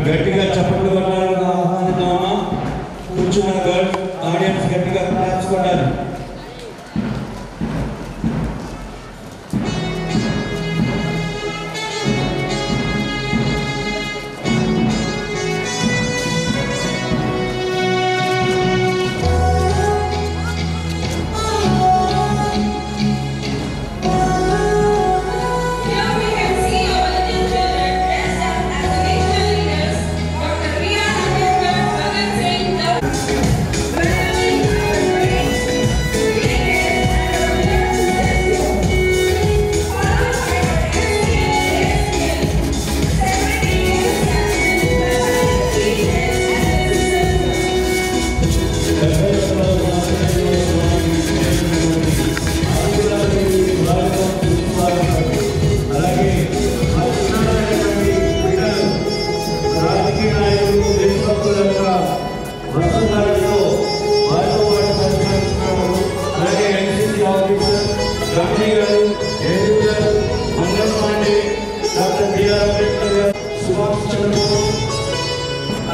గట్టిగా చప్పట్లు కొట్టాలని ఆహ్వానిద్దామా? కూర్చున్న గర్ల్స్ ఆడియన్స్ గట్టిగా క్లాప్స్ కొట్టాలి.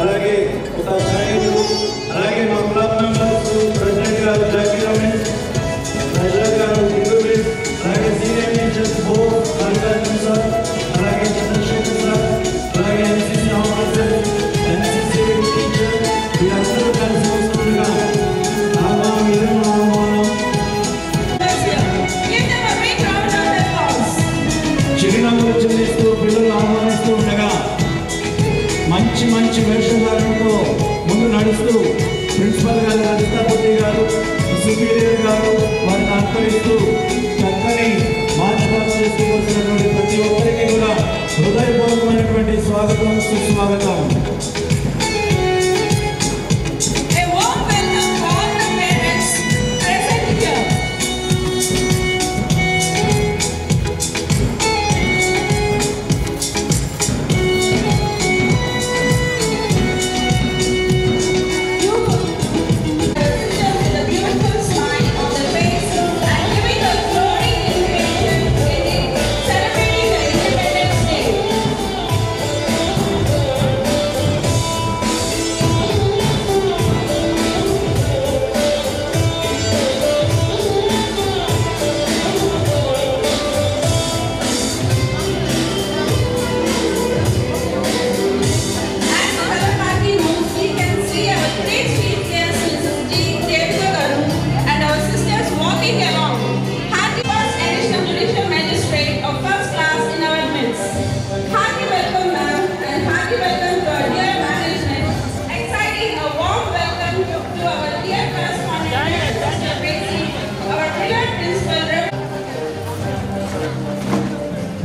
అలాగే అలాగే మా క్లబ్ మెంబర్స్ ప్రెసిడెంట్ గారు జాకీ రమేష్, ప్రెసిడెంట్ గారు ఇంద్రవీర్, అలాగే senior teachers board Mallikarjuna sir, అలాగే చంద్రశేఖర్ సార్, అలాగే ఎన్సీసీ ఆఫీసర్, ఎన్సీసీ టీచర్, వీరందరూ కలిసి వస్తుండగా ఆహ్వానం.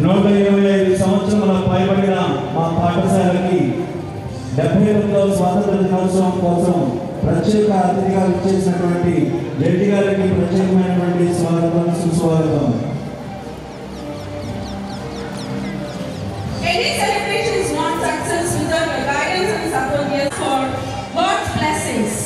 125 సంవత్సరముల పైబడిన మా పాఠశాలకి 78వ స్వాతంత్ర దినోత్సవం కోసం ప్రత్యేక అతిథిగా విచ్చేసినటువంటి జడ్జి గారికి ప్రత్యేకమైనటువంటి స్వాగతం, సుస్వాగతం. Any celebration is not success without your guidance and support. Yes, for God's blessings.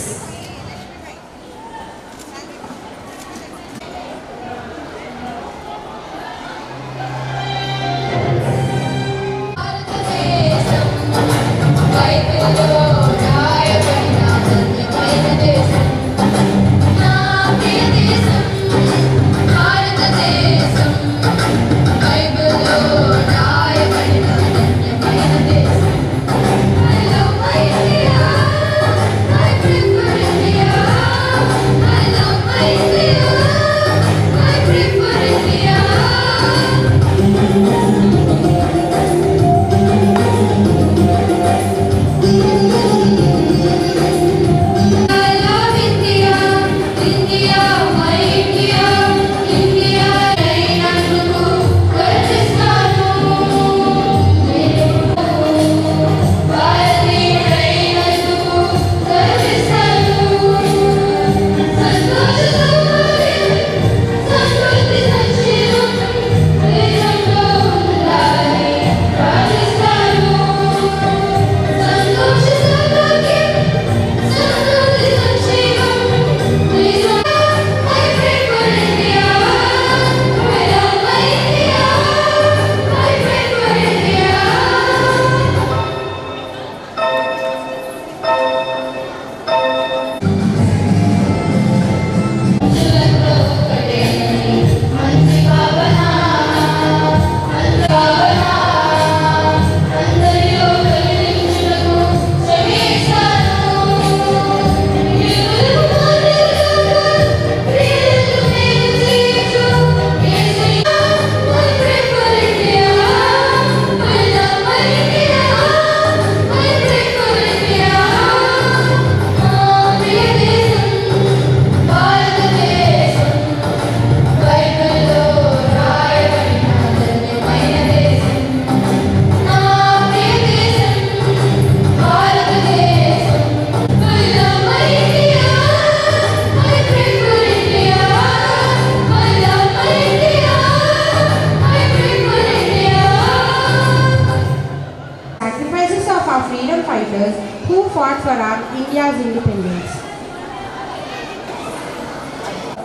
Who fought for our India's independence.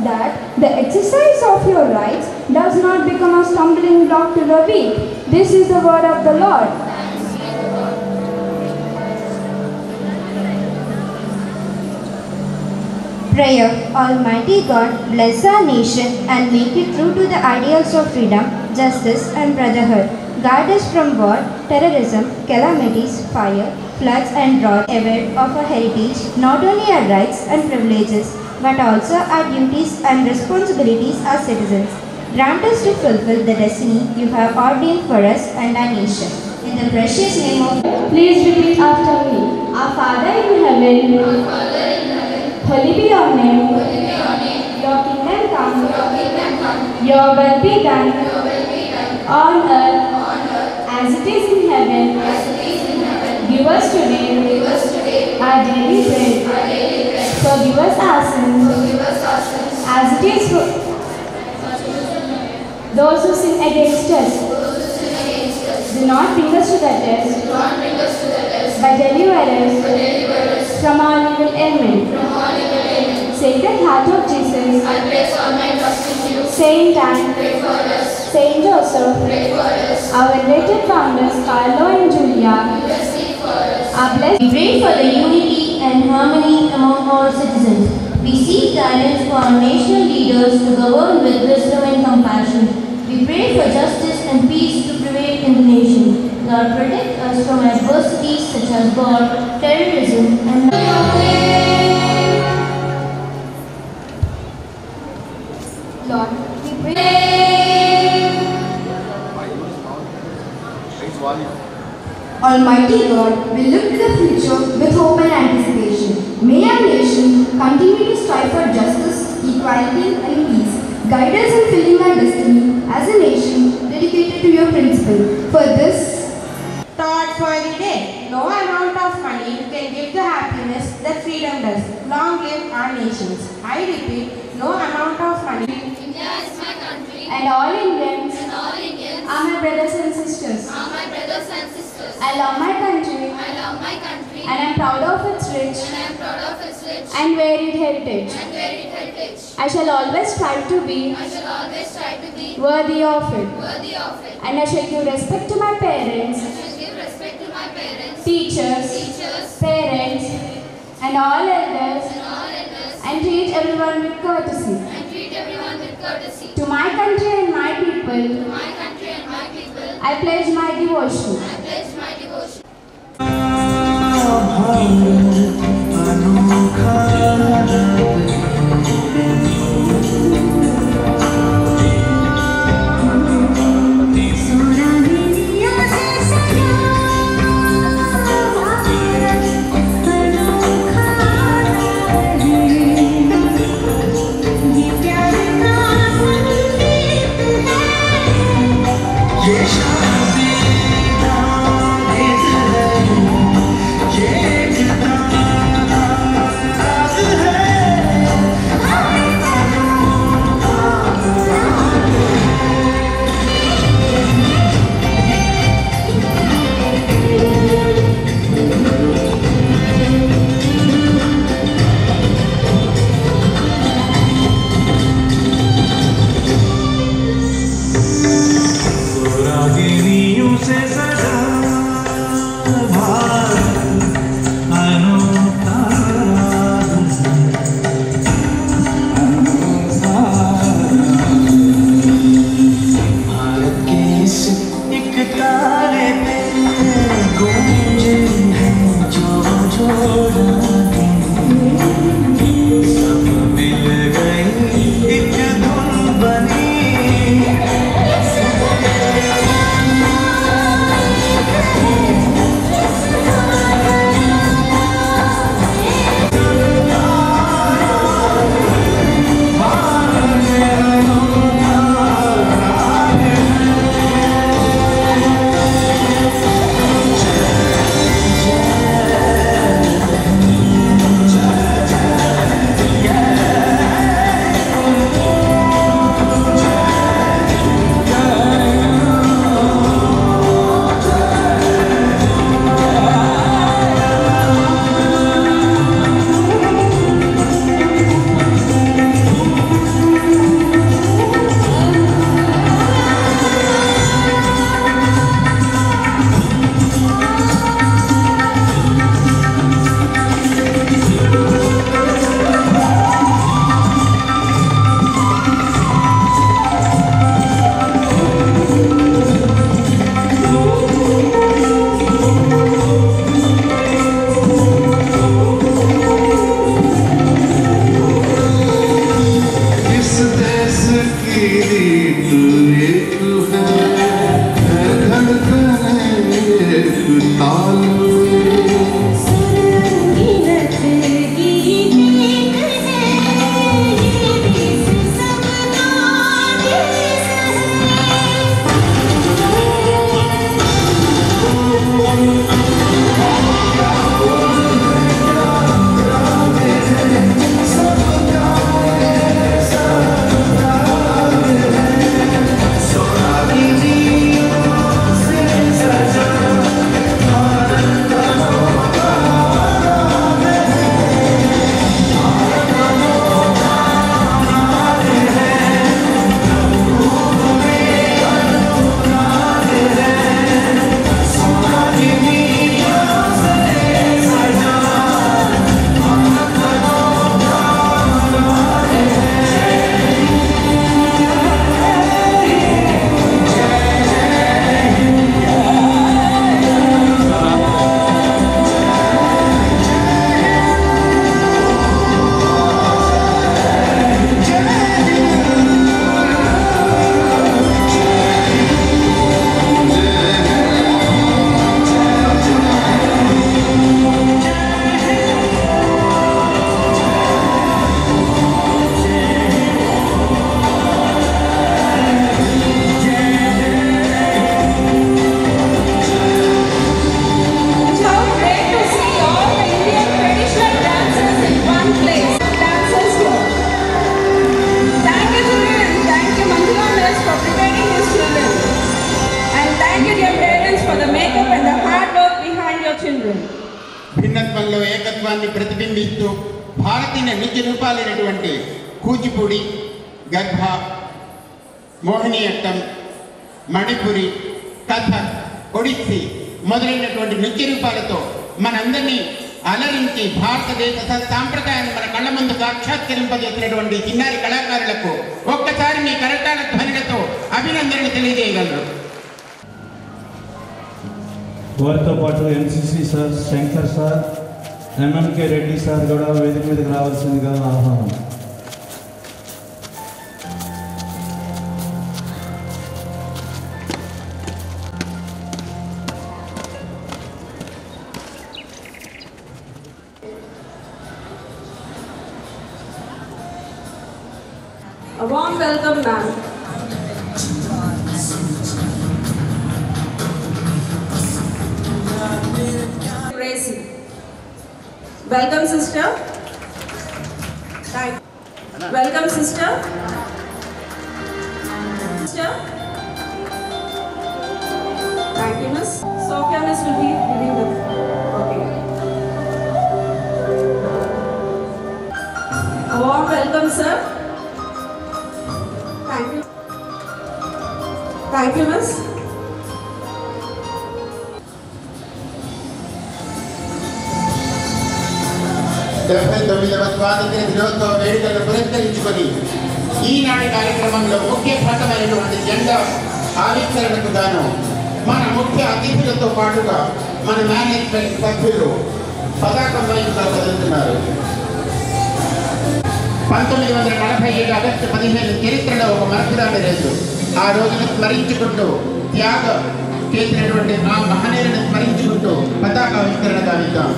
That the exercise of your rights does not become a stumbling block to the weak. This is the word of the Lord. Prayer. Almighty God, bless our nation and make it true to the ideals of freedom, justice and brotherhood. Guard us from war, terrorism, calamities, fire, floods and drought, aware of our heritage, not only our rights and privileges, but also our duties and responsibilities as citizens. Grant us to fulfill the destiny you have ordained for us and our nation. In the precious name of... Please repeat after me. Our Father in heaven, holy be your name. Your kingdom come. Your will be done. On earth as it is in heaven. Give us today our daily bread. Forgive us our sins as it is for those who sin against us. Do not bring us to the test, but deliver us from all evil. Amen. Sacred Heart of Jesus, Saint Anne, Saint Joseph, our venerated founders Carlo and Julia, are blessed. We pray for the unity and harmony among all citizens. We seek guidance for our national leaders to govern with wisdom and compassion. We pray for justice and peace to prevail in the nation. God protect us from adversities such as war, terrorism and... Lord, we pray. Almighty God, we look to the future with hope and anticipation. May our nation continue to strive for justice, equality and peace. Guide us in filling our destiny as a nation dedicated to your principles. Indians are my brothers and sisters. I love my country and I am proud of its rich and varied heritage. I shall always strive to be worthy of it. And I shall give respect to my parents, teachers, parents, and all elders, and treat everyone with courtesy. To my country and my people, I pledge my devotion. ये children. భిన్నత్వంలో ఏకత్వాన్ని ప్రతిబింబిస్తూ భారతీయ నృత్య రూపాలైనటువంటి కూచిపూడి, గర్భ, మోహినియట్టం, మణిపురి, కథక్, ఒడిస్సీ మొదలైనటువంటి నృత్య రూపాలతో మనందరినీ అలరించి భారతదేశ సాంప్రదాయాన్ని మన కళ్ళ ముందు సాక్షాత్కరింపజేసినటువంటి చిన్నారి కళాకారులకు ఒక్కసారి మీ కరటాల ధ్వనులతో అభినందనలు తెలియజేయగలరు. వారితో పాటు NCC sir, Shankar sir, MMK Reddy sir కూడా వేదిక మీదకి రావాల్సిందిగా ఆహ్వానం. A warm welcome, ma'am. Tracy. Welcome, sister. Welcome, sister. Sister. Thank you, miss. Sophia, miss, will be giving the. Okay. A warm welcome, sir. Thank you. Thank you, miss. 79వ స్వాతంత్ర్య దినోత్సవ వేడుకలను పురస్కరించుకొని ఈనాటి కార్యక్రమంలో ముఖ్య భాగమైనటువంటి జెండా ఆవిష్కరణకు గాను మన ముఖ్య అతిథులతో పాటుగా మన మేనేజ్మెంట్ సభ్యులు పతాకం వైపుగా కదులుతున్నారు. 1947 ఆగస్టు 15 చరిత్రలో ఒక మరపురాని రోజు. ఆ రోజును స్మరించుకుంటూ త్యాగం చేసినటువంటి ఆ మహనీయులను స్మరించుకుంటూ పతాకావిష్కరణ గావిద్దాం.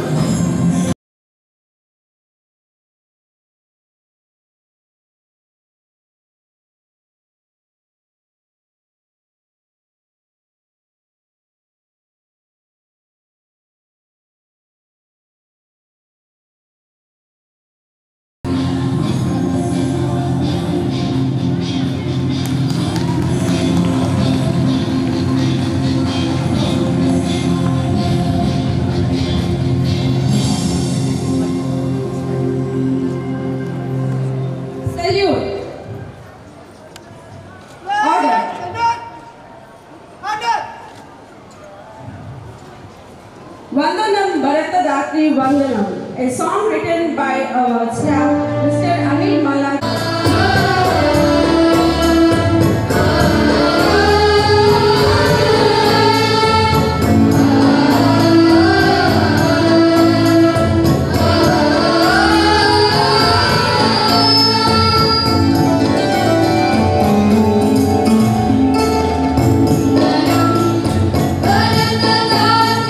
Vandanam Bharatadakri Vandanam, a song written by our staff, Mr. Anil Malad. Vandanam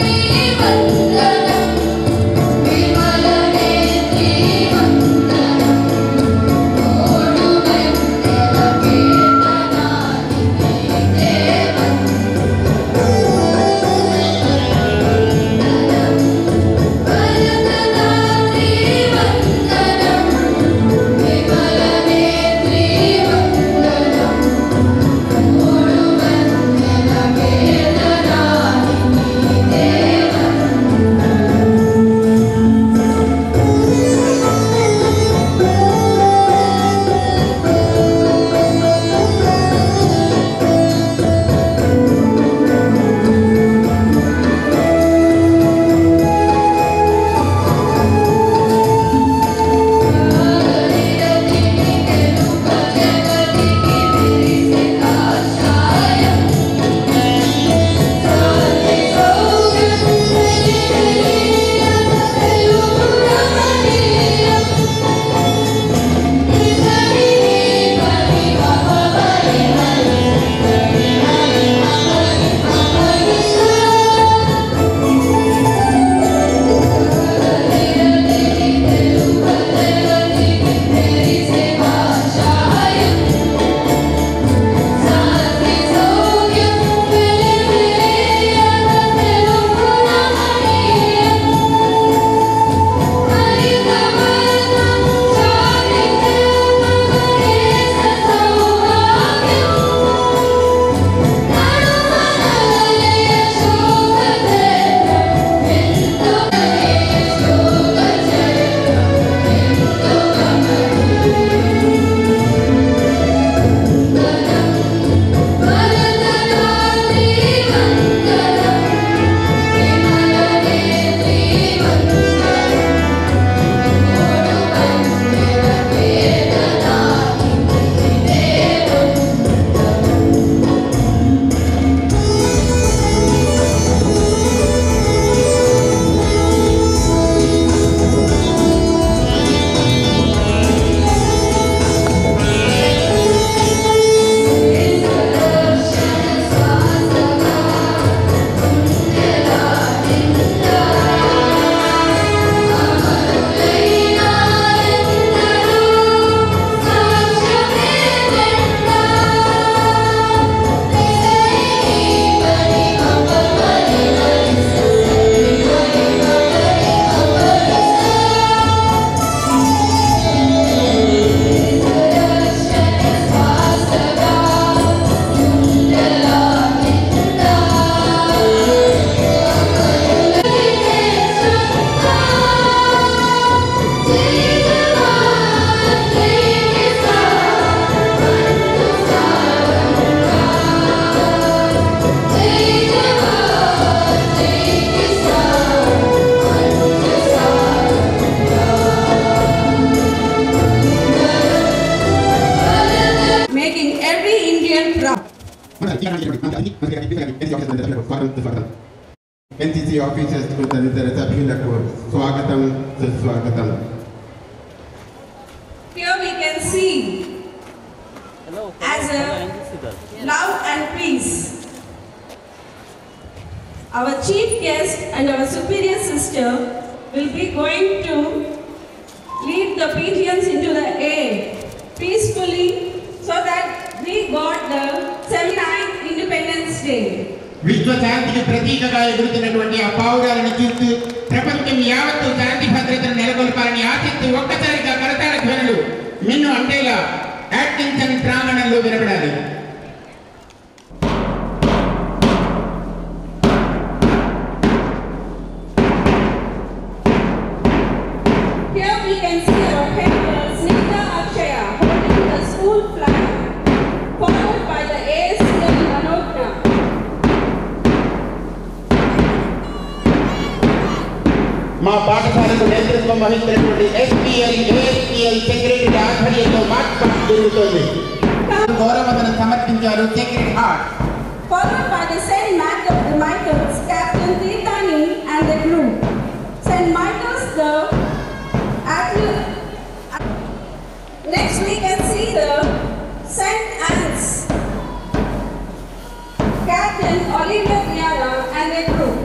NCC ఆఫీసర్స్కు తదితర సభ్యులకు స్వాగతం సుస్వాగతం. Here we can see as a love and peace. Our chief guest and our superior sister will be going to lead the pigeons into the air peacefully so that we got the 79th Independence Day. విశ్వ శాంతికి ప్రతీకగా ఎదుగుతున్నటువంటి ఆ పావురాలను చూస్తూ ప్రపంచం యావత్తు శాంతి భద్రతను నెలకొల్పాలని ఆశిస్తూ ఒక్కసారిగా కరతాళ ధ్వనులు మిన్ను అంటేలా అట్కిన్సన్ ప్రాంగణంలో వినపడాలి. Here we can see our head girl Snigdha Akshaya holding the school flag, followed by the ASCL Manogna. మా పాఠశాలకు నేతృత్వం వహిస్తున్నటువంటి ఎస్పీఎల్ ఏఎస్పీఎల్ సెక్రటరీ ఆధ్వర్యంలో మార్చ్ జరుగుతోంది. గౌరవవందన సమర్పించారు secretary heart. Followed by the St. Michael's Captain Tirthani and the group. St. Michael's the next we can see the St. Anne's Captain Olivia Viana and the group.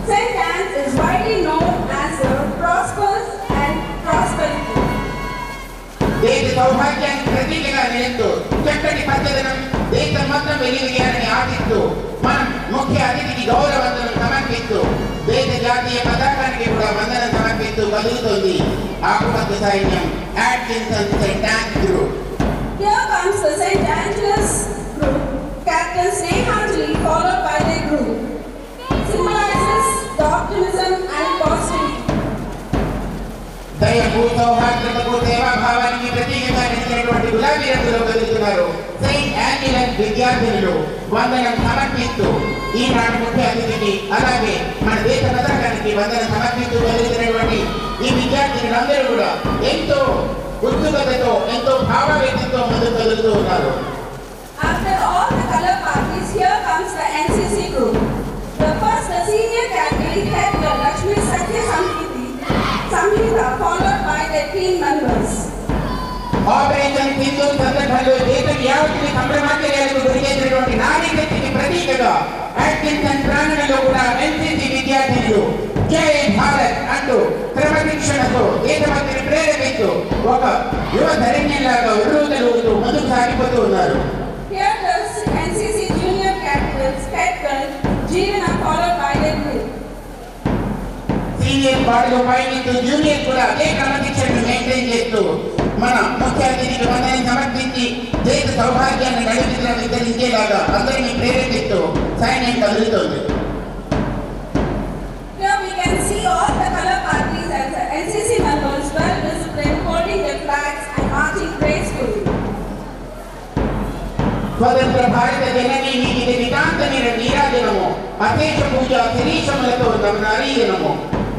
St. Anne's is widely known as a prosperous and prosperity. దేశ సౌభాగ్యానికి ప్రతీకగా నిలుస్తూ చక్కటి పద్ధతులను దేశం మొత్తం వెలిగియాలని ఆశిస్తూ మనం ముఖ్య అతిథికి గౌరవవందనం సమర్పిస్తూ దేశ జాతీయ పతాకానికి కూడా వందనం సమర్పిస్తూ కదులుతోంది ఆకుపచ్చ సైన్యం Atkinson saint Anne's group. Here comes the St. Angeles group, Captain Snehanjali followed by the group. Symbolizes the optimism and positivity. దయకు సౌహార్దతకు సేవాభావానికి ప్రతీకగా నిలిచినటువంటి గులాబీ రంగులో కదులుతున్నారు సెయింట్ ఆంజెలస్ విద్యార్థులు వందనం సమర్పిస్తూ ఈనాటి ముఖ్య అతిథికి అలాగే మన దేశ పతాకానికి వందనం సమర్పిస్తూ కదులుతున్నటువంటి ఈ విద్యార్థులందరూ కూడా ఎంతో ఉత్సుకతతో ఎంతో భావవ్యక్తితో ముందుకు కదులుతూ ఉన్నారు. After all the color parties, here comes the NCC group. The first, the senior category head girl Lakshmi Satya Samhita followed by the team members. Operation Sindhu సందర్భంలో దేశం యావత్తుని సంభ్రమాచర్యాలకు గురిచేసినటువంటి నారీ శక్తికి ప్రతీకగా అట్కిన్సన్ ప్రాంగణంలో కూడా ఎన్సీసీ విద్యార్థులు జై భారత్ అంటూ క్రమశిక్షణతో దేశభక్తిని ప్రేరేపిస్తూ ఒక యువ ధైర్యంలాగా ఉర్రూతలూగుతూ ముందుకు సాగిపోతూ ఉన్నారు. Here the NCC junior captains head girl Jeevana followed by the group. Senior వార్డులో పయనిస్తూ జూనియర్ కూడా అదే క్రమశిక్షణను మెయింటైన్ చేస్తూ మన ముఖ్య అతిథికి వందనం సమర్పించి దేశ సౌభాగ్యాన్ని నడిపించడం విస్తరించేలాగా అందరినీ ప్రేరేపిస్తూ సైన్యం కదులుతోంది. Here we can see all the color parties as the NCC members well disciplined holding their flags and marching gracefully. స్వతంత్ర భారత జనని నీకి నితాంత నీరాజనము అశేష పూజ శిరీషములతో నారీజనము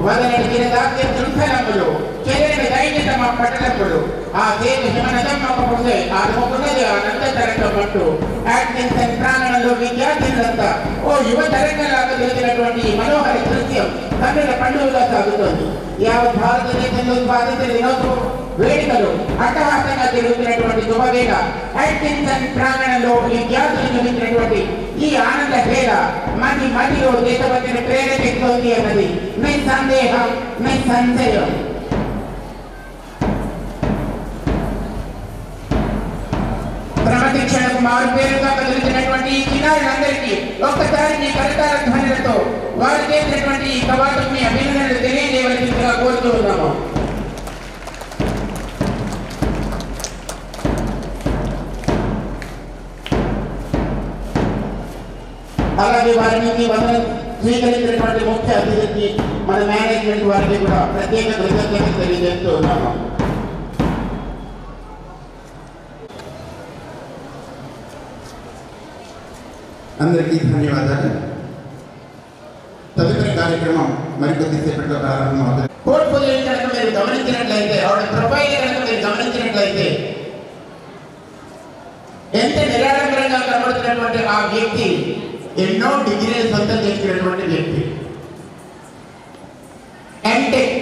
వదనడిగిన దాస్య శృంఖలములు చెరణ దైన్యతమ పట్టణములు ఆ దేవ హిమనదమ్మకుదే ఆత్మకున్నది ఆనంద తరంగమంటూ అట్కిన్సన్ ప్రాంగణంలో విద్యార్థులంతా ఓ యువ తరంగంలాగా తెలిసినటువంటి మనోహర దృశ్యం కన్నుల పండుగగా సాగుతోంది. యావత్ భారతదేశంలో స్వాతంత్ర దినోత్సవం వేడుకలు అట్టహాసంగా జరుగుతున్నటువంటి శుభవేళ అట్కిన్సన్ ప్రాంగణంలో విద్యార్థులు చూపించినటువంటి ఈ ఆనంద హేళ మదిలో దేశభక్తిని ప్రేరేపిస్తోంది అన్నది నిస్సందేహం నిస్సంశయం. క్రమశిక్షణకు మారు పేరుగా కదులుతున్నటువంటి ఈ చిన్నారులందరికీ ఒక్కసారి మీ కరతాళ ధ్వనులతో వారు చేసినటువంటి ఈ కవాతుని అభినందనలు తెలియజేయవలసిందిగా కోరుతూ ఉన్నాము. అలాగే వారి నుంచి వందనం స్వీకరించినటువంటి ముఖ్య అతిథికి మన మేనేజ్మెంట్ వారికి కూడా ప్రత్యేక కృతజ్ఞతలు తెలియజేస్తూ ఉన్నాము. అందరికీ ధన్యవాదాలు. తదుపరి కార్యక్రమం మరికొద్దిసేపట్లో ప్రారంభమవుతుంది. పోర్ట్ఫోలియో కనుక మీరు గమనించినట్లయితే ఆవిడ ప్రొఫైల్ కనుక మీరు గమనించినట్లయితే ఎంత నిరాడంబరంగా కనబడుతున్నటువంటి ఆ వ్యక్తి ఎన్నో డిగ్రీలు సొంతం చేసుకున్నటువంటి వ్యక్తి. ఎంటెక్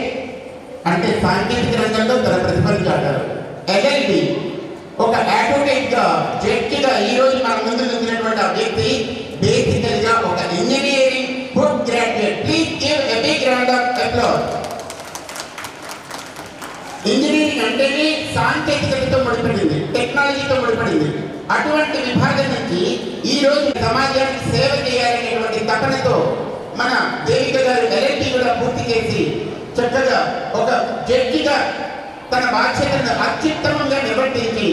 అంటే సాంకేతిక రంగంలో తన ప్రతిభను చాటారు. ఎల్ఎల్బి ఒక అడ్వకేట్ గా జడ్జిగా ఈ రోజు మన ముందు నిలిచినటువంటి ఆ వ్యక్తి బేసికల్ గా ఒక engineering post graduate. Please give a big round of applause. Engineering అంటేనే సాంకేతికతతో ముడిపడింది, టెక్నాలజీతో ముడిపడింది. అటువంటి విభాగం నుంచి ఈ రోజు సమాజానికి సేవ చేయాలనేటువంటి తపనతో మన దేవిక గారు ఎల్ఎల్బి కూడా పూర్తి చేసి చక్కగా ఒక జడ్జిగా తన బాధ్యతను అత్యుత్తమంగా నిర్వర్తించి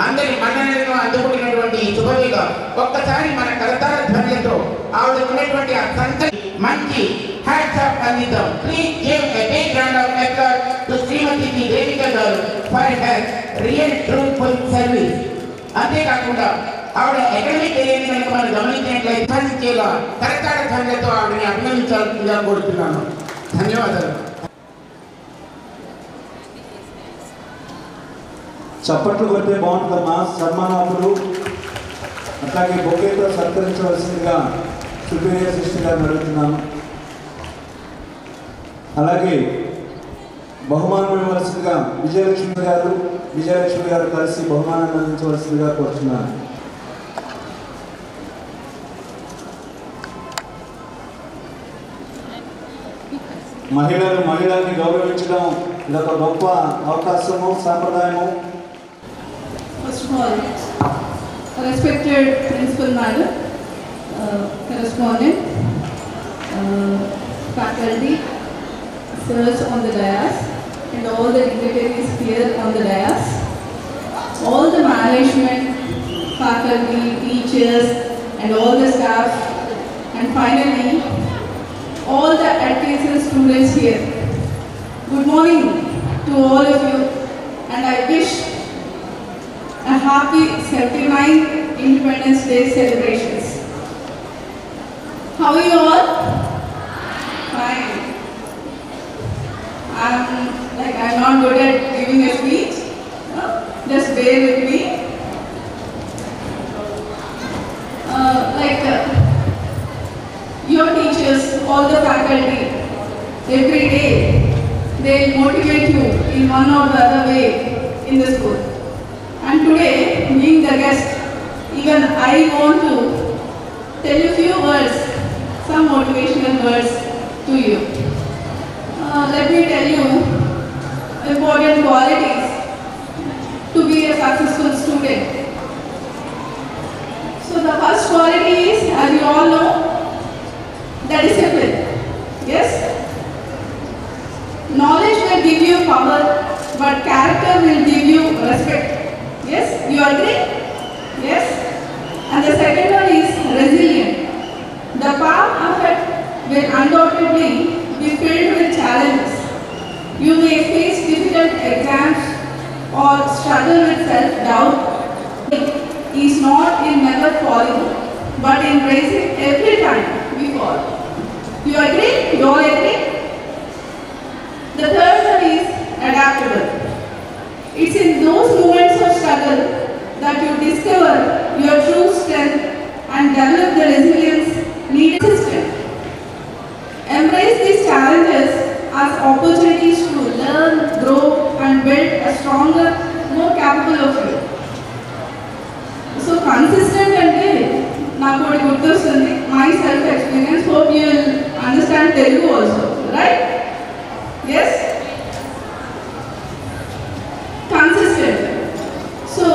అందరి మన్ననలను అందుకుంటున్నటువంటి శుభవేళ ఒక్కసారి మన కరతాళ ధ్వనులతో ఆవిడ ఉన్నటువంటి ఆ సంకల్ప మంచి హ్యాట్స్ ఆఫ్ అందిద్దాం. Please give a big round of applause to Shrimati Devika garu for her real truthful service. అంతేకాకుండా ఆవిడ అకాడమిక్ ఏరియాని కనుక మనం గమనించినట్లయితే సాధించేలా కరతాళ ధ్వనులతో ఆవిడని అభినందించాల్సిందిగా కోరుతున్నాను. ధన్యవాదాలు. చప్పట్లు కొడితే బాగుంటుందమ్మా. సన్మానాలు అట్లాగే బొకేతో సత్కరించవలసిందిగా సుపీరియర్ సిస్టర్ గారిని అడుగుతున్నాను. అలాగే బహుమానం ఇవ్వవలసిందిగా విజయలక్ష్మి గారు కలిసి బహుమానాన్ని అందించవలసిందిగా కోరుతున్నాను. మహిళల్ని గౌరవించడం ఇదొక గొప్ప అవకాశము, సాంప్రదాయము. First of all, respected Principal Madam, correspondent, faculty, sirs on the dais, and all the dignitaries here on the dais, all the management, faculty, teachers, and all the staff, and finally, all the adjacent students here. Good morning to all of you, and I wish a happy 79th Independence Day celebrations. How are you all? Fine. I'm not good at giving a speech. Just bear with me. Your teachers, all the faculty, every day they motivate you in one or the other way in the school. And today, being the guest, even I want to tell you a few words, some motivational words to you. Let me tell you important qualities to be a successful student. So the first quality is, as you all know, the discipline. Yes? Knowledge will give you power, but character will give you respect. Yes? You agree? Yes? And the second one is resilient. The path ahead will undoubtedly be filled with challenges. You may face difficult exams or struggle with self-doubt. It is not in never falling, but in raising every time we fall. You agree? You all agree? The third one is adaptable. It's in those moments of struggle that you discover your true strength and develop the resilience needed to system. Embrace these challenges as opportunities to learn, grow, and build a stronger, more capable of you. So consistent ante నాకు ఒకటి గుర్తొస్తుంది, my self experience. Hope you will understand Telugu also, right? Yes? Consistent. So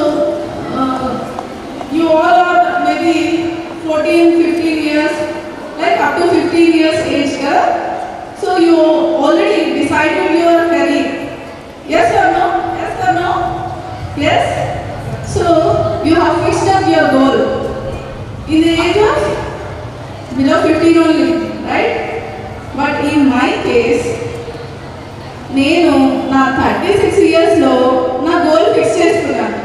you all are maybe 14-15 years, like up to 15 years age girl. So you already decided your career. Yes or no? Yes or no? Yes? So you have fixed up your goal in the age of below 15 only, right? But in my case, నేను నా 36 years లో నా goal fix చేసుకున్నాను.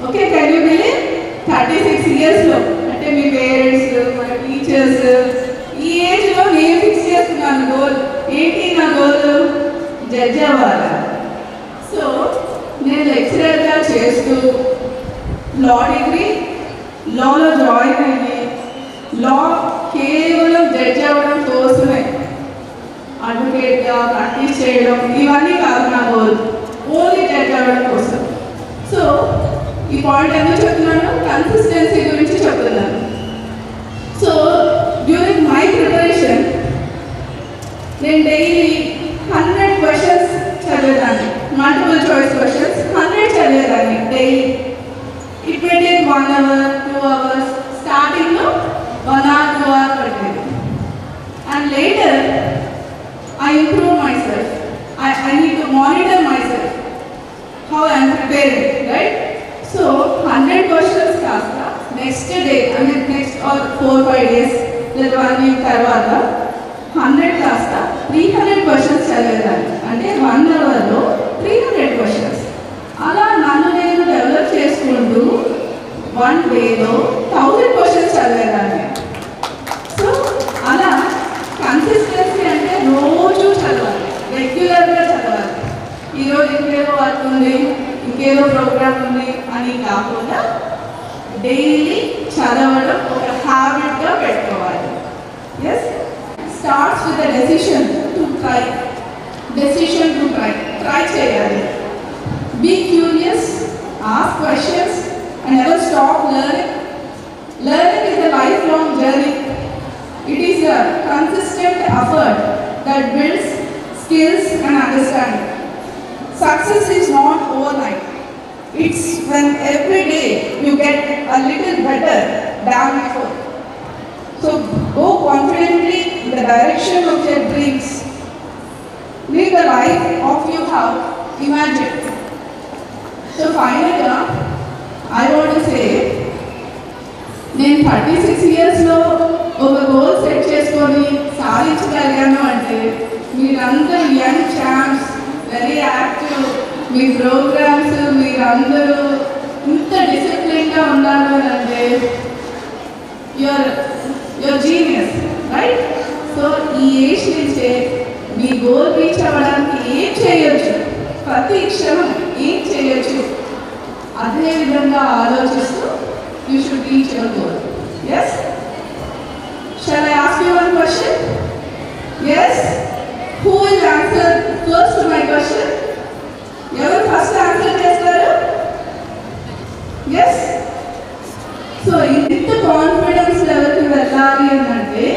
Okay, can you believe? 36 years లో, అంటే మీ parents, మన teachers, ఈ age లో నేను ఫిక్స్ చేసుకున్నాను గోల్. ఏంటి నా గోల్? జడ్జ్ అవ్వాలి. సో నేను లెక్చరర్గా చేస్తూ లా డిగ్రీ, లాలో జాయిన్ అయ్యి లా కేవలం జడ్జి అవ్వడం కోసమే అడ్వకేట్గా ప్రాక్టీస్ చేయడం ఇవన్నీ కాదు నా గోల్. ఓన్లీ జడ్జి అవ్వడం కోసం. సో ఈ పాయింట్ ఎందుకు చెప్తున్నాను, కన్సిస్టెన్సీ గురించి చెప్తున్నాను. సో డ్యూరింగ్ మై ప్రిపరేషన్ నేను డైలీ 100 క్వశ్చన్స్ చదివేదాన్ని, మల్టిపుల్ చాయిస్ క్వశ్చన్స్ 100 చదివేదాన్ని daily. It may take 1 hour 2 hours. స్టార్టింగ్లో 1 hour 2 hours పట్టేది. And later I improve myself. I need to monitor myself, how I am preparing, right? So 100 questions kasta next day, I mean next or 4-5 days, లేదా 1 week తర్వాత 100 kasta 300 questions చదివేదాన్ని. అంటే 1 hourలో 300 questions. అలా నన్ను నేను develop చేసుకుంటూ 1 dayలో 1000 questions చదివేదాన్ని. So అలా కన్సిస్టెన్సీ అంటే రోజు చదవాలి, రెగ్యులర్గా చదవాలి. ఈరోజు ఇంకేదో వర్క్ ఉంది, ఇంకేదో ప్రోగ్రామ్ ఉంది అని కాకుండా డైలీ చదవడం ఒక హ్యాబిట్గా పెట్టుకోవాలి. Yes, starts with the decision to try. Decision to try, try చేయాలి. Be curious, ask questions and never stop learning. Learning is a lifelong journey. It is a consistent effort that builds skills and understanding. Success is not overnight. It's when every day you get a little better than before. So go confidently in the direction of your dreams. Live the life of you have imagined. So finally, I want to say, నేను 36 yearsలో ఒక goal set చేసుకొని సాధించగలిగాను అంటే మీరందరూ young champs, very active, మీ programmes మీరందరూ ఇంత డిసిప్లిన్గా ఉన్నారు అంటే your genius, right? So ఈ ఏజ్ నుంచే మీ గోల్ రీచ్ అవ్వడానికి ఏం చేయొచ్చు, ప్రతి క్షణం ఏం చేయొచ్చు, అదే విధంగా ఆలోచిస్తూ you should reach your goal. Yes? Shall I ask you one question? Yes? Who will answer first to my question? Ever first answer chestaru? Yes? So inta confidence level ki vellali ante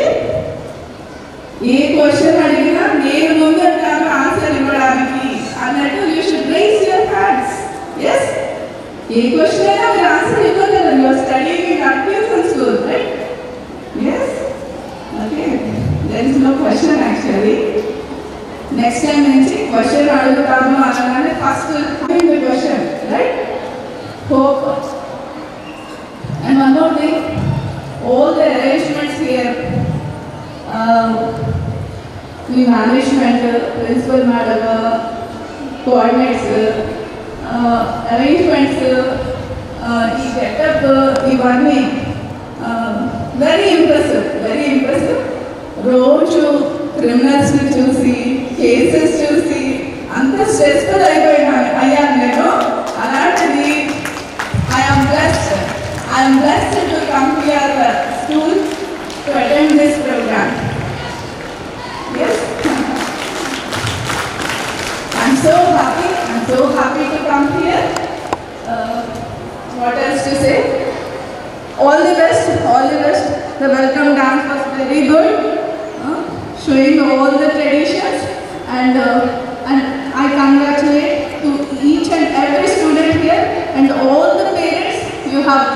A question అడిగినా నేను ముందుంటాను answer ఇవ్వడానికి అన్నట్టు you should raise your hands. Yes? ఏ question అయినా మీరు answer ఇవ్వగలరు. You are studying in admission school, right? Yes, okay. There is no question actually. Next time నుంచి క్వశ్చన్ అడుగుతాను అనగానే first the question, right? Hope. And one more thing, all the arrangements here, మీ management, principal madam, coordinates, arrangements, ఈ setup, ఇవన్నీ very impressive, very impressive. రోజు క్రిమినల్స్ని చూసి, cases చూసి అంత స్ట్రెస్ఫుల్ అయ్యాను నేను. అలాంటిది I'm blessed to come here school to attend this programme. Yes, I'm so happy to come here. What else to say? All the best, all the best. The welcome dance was very good, showing all the traditions, and I congratulate to each and every student here and all the parents you have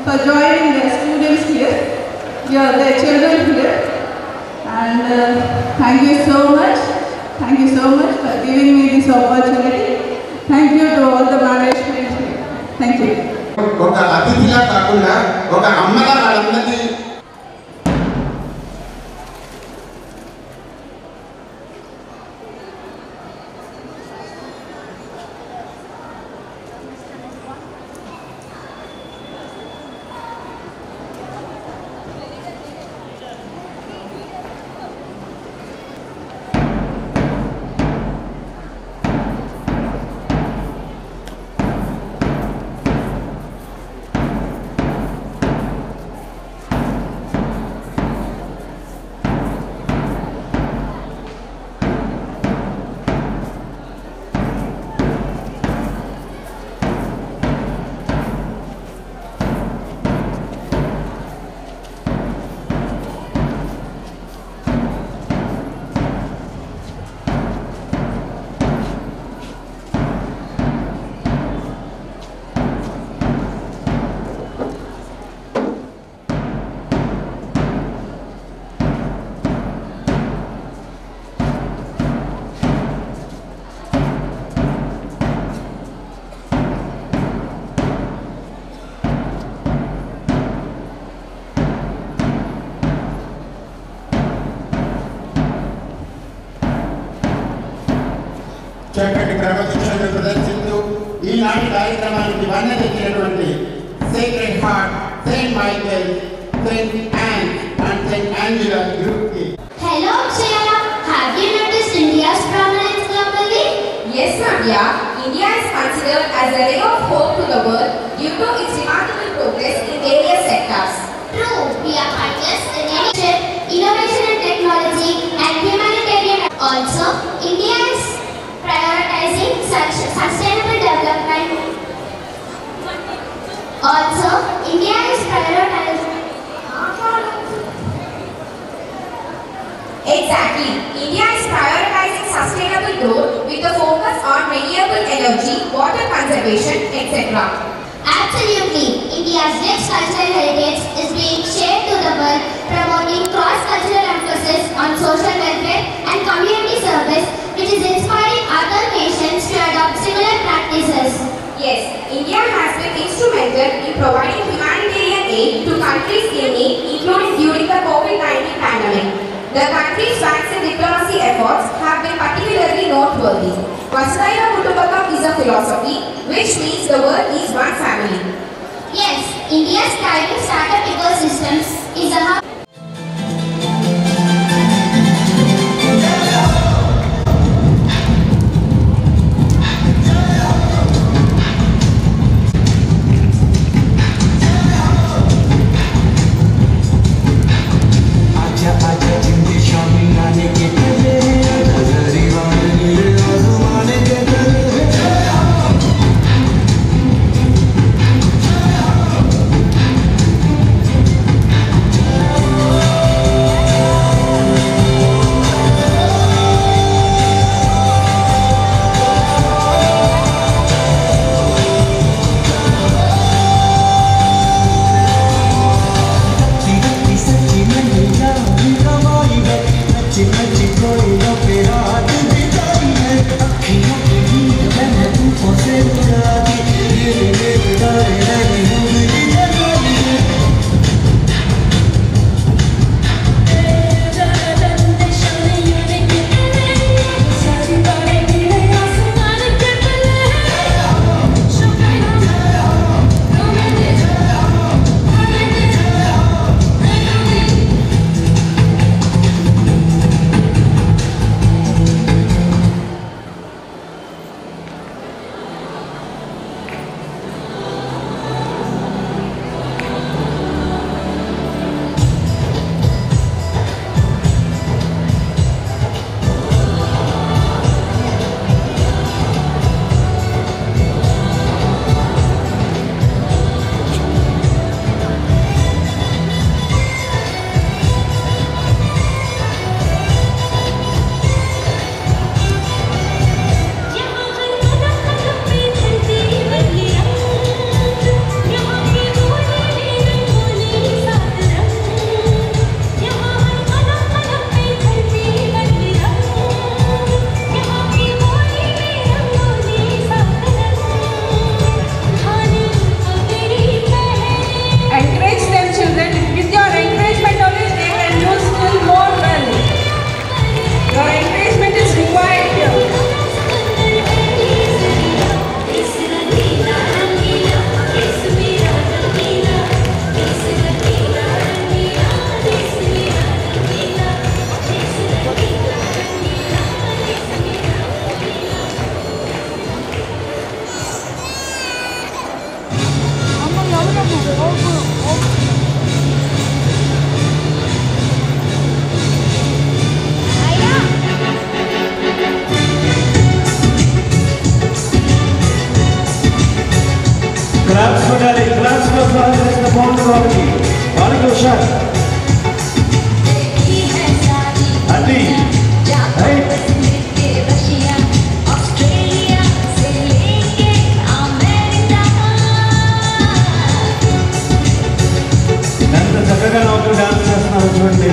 for joining their students here, their children here. And thank you so much for giving me this opportunity. Thank you to all the management here. Thank you. ఒక అతిథిలా కాకుండా ఒక అమ్మలా వాళ్ళందరినీ చక్కటి క్రమశిక్షణను ప్రదర్శిస్తూ ఈనాటి కార్యక్రమానికి వన్నె తెచ్చినటువంటి Sacred Heart, Saint Michael, Saint Ann and Saint Angela గ్రూప్కి. Hello, Akshaya. Have you noticed India's prominence globally? Yes, Nadia. India is considered as a ray of hope to the world due to its remarkable progress in various sectors. True, we are pioneers in innovation and technology and humanitarian. Also, India is prioritizing sustainable development. Exactly. India is prioritizing sustainable growth with a focus on renewable energy, water conservation, etc. Absolutely. India's rich cultural heritage is being shared to the world, promoting cross-cultural emphasis on social welfare and community service, which is inspiring other nations to adopt similar practices. Yes, India has been instrumental in providing humanitarian aid to countries in need, including during the COVID-19 pandemic. The country's vaccine diplomacy efforts have been particularly noteworthy. Vasudhaiva Kutumbakam is a philosophy which means the world is one family. Yes, India's thriving startup ecosystems is a hub. Claps for Delhi, claps for the Bond Authority. All shot. Adi. Right. ఎంత చక్కగా నవ్వుతూ dance చేస్తున్నారు చూడండి.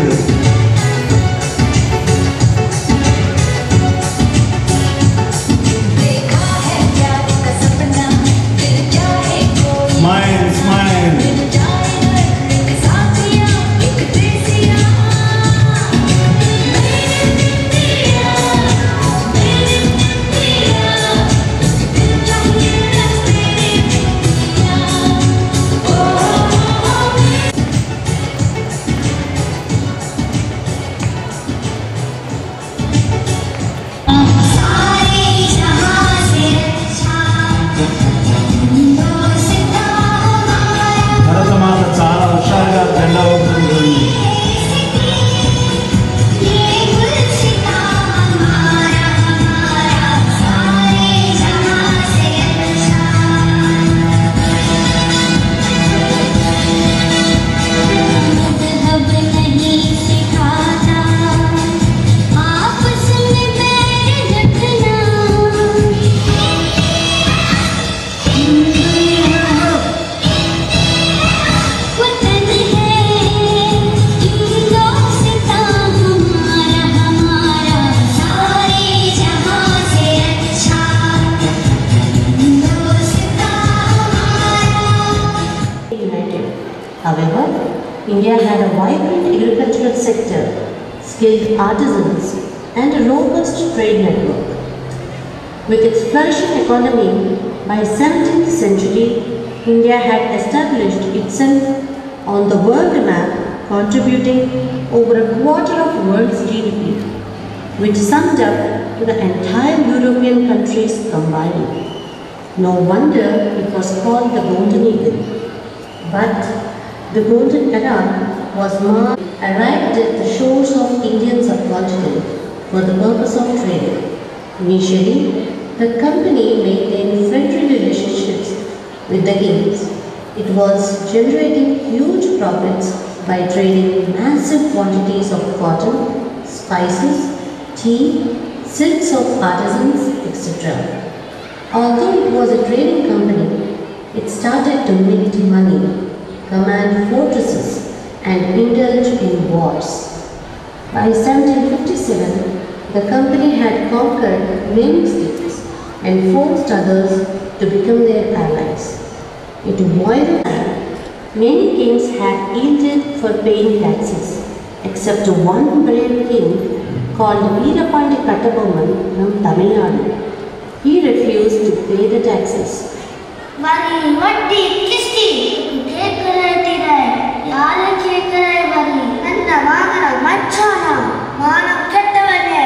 Smile, smile. India had a vibrant agricultural sector, skilled artisans, and a robust trade network. With its flourishing economy, by 17th century, India had established itself on the world map, contributing over a quarter of the world's GDP, which summed up to the entire European countries combined. No wonder it was called the Golden Eagle. But the golden era was arrived at the shores of Indian subcontinent for the purpose of trade. Initially, the company maintained friendly relationships with the kings. It was generating huge profits by trading massive quantities of cotton, spices, tea, silks of artisans, etc. Although it was a trading company, it started to make money, command fortresses, and indulge in wars. By 1757, the company had conquered many states and forced others to become their allies. It boiled down. Many kings had yielded for paying taxes, except one brave king called Veerapandi Kattabomman from Tamil Nadu. He refused to pay the taxes. Bari, vatti, kisti, dekare tirai, yaare kekare bari, nanda vagana machana, maanam kettavane.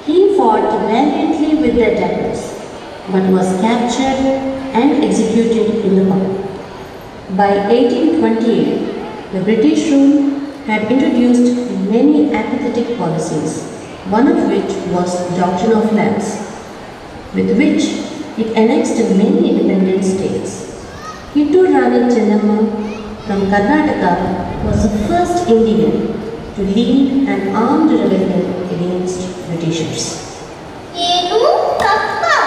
He fought valiantly with the attackers, but was captured and executed in the court. By 1828, the British rule had introduced many apathetic policies, one of which was the doctrine of lapse, with which it annexed many independent states. Kittur Rani Chennamma from Karnataka was the first Indian to lead an armed rebellion against Britishers. Enu kappa,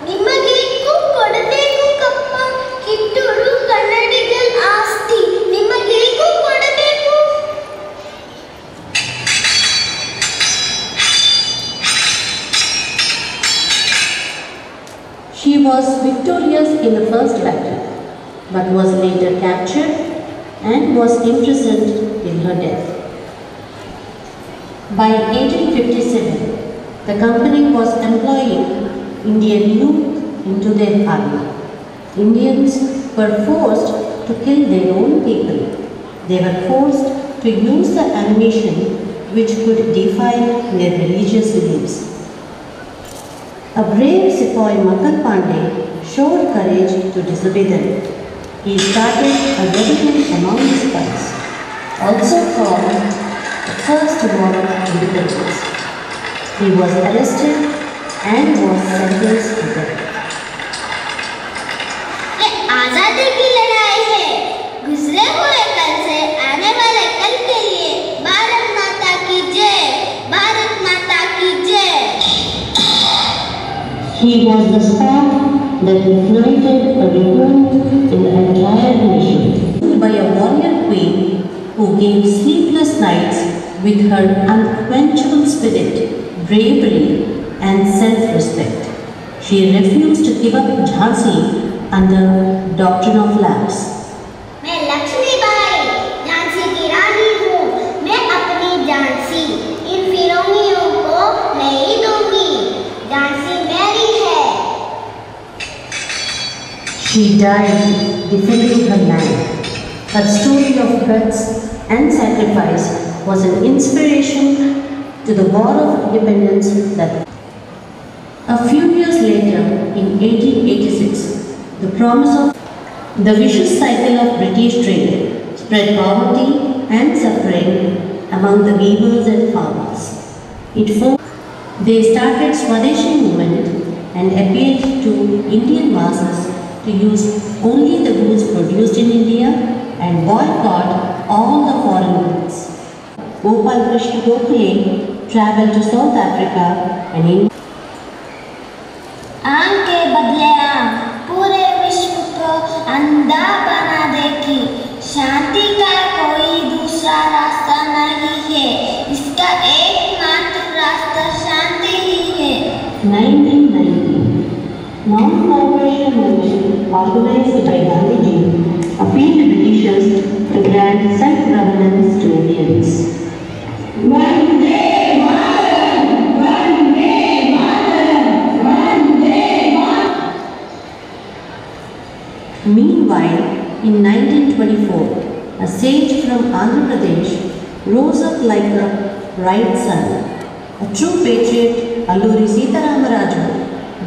nimagekku kodabekku kappa, Kitturu Kannadigal aasti, nimagekku kodabekku. She was victorious in the first battle, but was later captured and was imprisoned till her death. By 1857, the company was employing Indian youth into their army. Indians were forced to kill their own people. They were forced to use the ammunition which could defile their religious beliefs. A brave Sepoy Makal Pandey showed courage to disobey them. He started a rebellion among the spies, also called the First War of Independence. He was arrested and was sentenced to death. ये आजादी की लड़ाई है, गुजरे हुए कल से आने वाले कल के लिए भारत माता की जय, भारत माता की जय. He was the spark that ignited a revolt in the entire nation. By a warrior queen who gave sleepless nights with her unquenchable spirit, bravery, and self-respect. She refused to give up Jhansi under doctrine of lapse. मैं लक्ष्मीबाई, झांसी की रानी हूँ. मैं अपनी झांसी इन फिरौनियों को नहीं दूंगी. झांसी मेरी है. She died defending her land. Her story of guts and sacrifice was an inspiration to the War of Independence that a few years later, in 1886, the promise of the vicious cycle of British trade spread poverty and suffering among the weavers and farmers. They started Swadeshi movement and appealed to Indian masses to use only the goods produced in India and boycott all the foreign goods. Gopal Krishna Gokhale traveled to South Africa and India. आम के बदले आम पूरे विश्व को अंधा बना देगी. शांति का कोई दूसरा रास्ता नहीं है. इसका एकमात्र रास्ता शांति ही है. 1990, non-corporate Liberation movement organized by Gandhiji appealed Britishers to grant self-governance to Indians. Meanwhile, in 1924, a sage from Andhra Pradesh rose up like a right son. A true patriot, Alluri Sitaramaraju,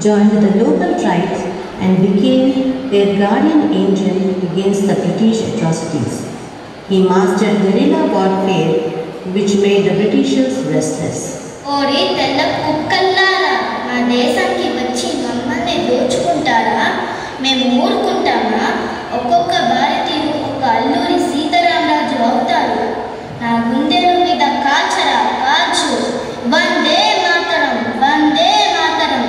joined the local tribes and became their guardian angel against the British atrocities. He mastered guerrilla warfare, which made the Britishers restless. ఓరి తెల్ల కుక్కల్లారా, మా దేశానికి వచ్చి మమ్మల్ని దోచుకుంటారా? మేము ఊరుకుంటామా? ఒక్కొక్క భారతీయుడు ఒక అల్లూరి సీతారామరాజు అవుతారు. నా గుండెల మీద కాల్చరా, కాల్చు. Vande Mataram, Vande Mataram.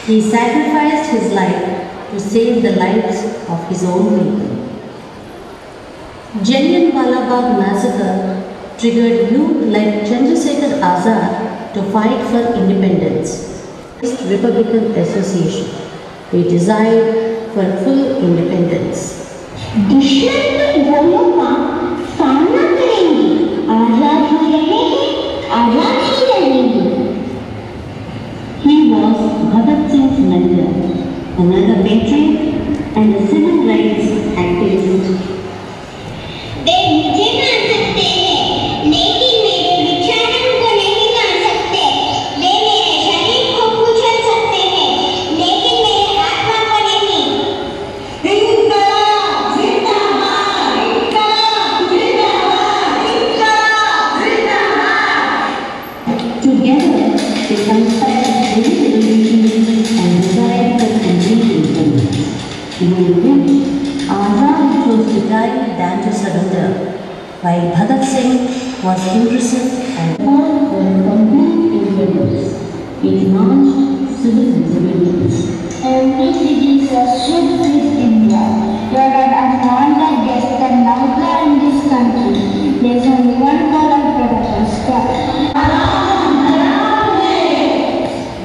He sacrificed his life to save the lives of his own people. Jallianwala Bagh massacre triggered youth like Chandrasekhar Azad to fight for independence. Republican Association. We desired for full independence. दुश्मन को गोलों का सामना करेंगे, आजाद ही रहेंगे, आजाद ही रहेंगे. He was Bhagat Singh's mentor, another patriot and a civil rights activist. वे मुझे मान सकते हैं, लेकिन मेरे विचारों को नहीं मान सकते. वे मेरे शरीर को कुचल सकते हैं, लेकिन मेरे आत्मा को नहीं. इनकलाब जिंदाबाद, इनकलाब जिंदाबाद, इनकलाब जिंदाबाद. Together, they conspired many revolutions and desired for complete independence. During which Azad chose to die than to surrender, while Bhagat Singh was imprisoned and fought for complete independence. It launched civil disobedience. Every city was shipped with India. You are an unwanted guest and outlaw in this country. There is only one colored production squad.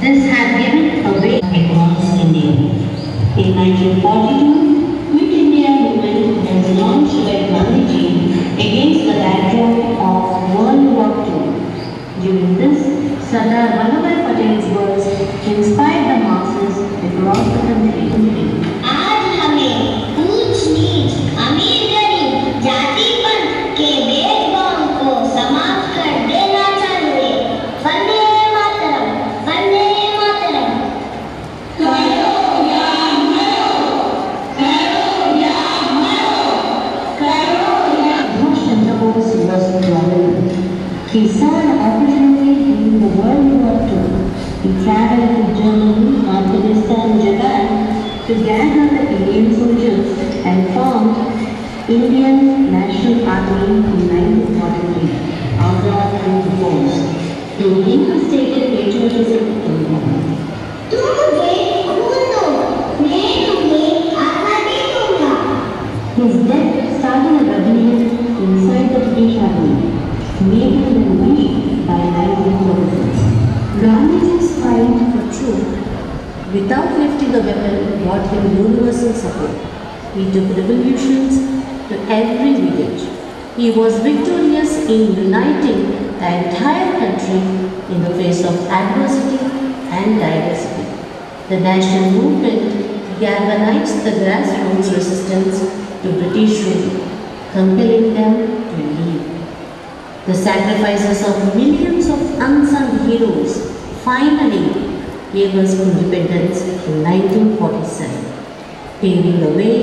This had given a way across India. In 1942, Quit India movement was launched by Gandhiji against the backdrop of World War II. During this, Sardar Vallabhbhai Patel's words inspired the masses across the country. आज हमें ऊंच नीच, अमीर गरीब, जाति पंथ के भेदभाव को समाप्त कर देना चाहिए. वंदे मातरम, वंदे मातरम. करो या मरो, करो या मरो, करो या. Subhash Chandra Bose was prominent. He saw an opportunity during the World War II. He traveled to Germany, Afghanistan, and Japan to gather the Indian soldiers and formed Indian National Army in 1943. Azad joined the force to reinstated patriotism in India. तुम मुझे खून दो, मैं तुम्हें आज़ादी दूंगा. His death started a rebellion inside the British Army, made him weak by 1946. Gandhiji's fight for truth without lifting a weapon brought him universal support. He took revolutions to every village. He was victorious in uniting the entire country in the face of adversity and diversity. The national movement galvanized the grassroots resistance to British rule, compelling them to leave. The sacrifices of millions of unsung heroes finally gave us independence in 1947, paving the way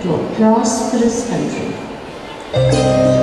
to a prosperous country. Oh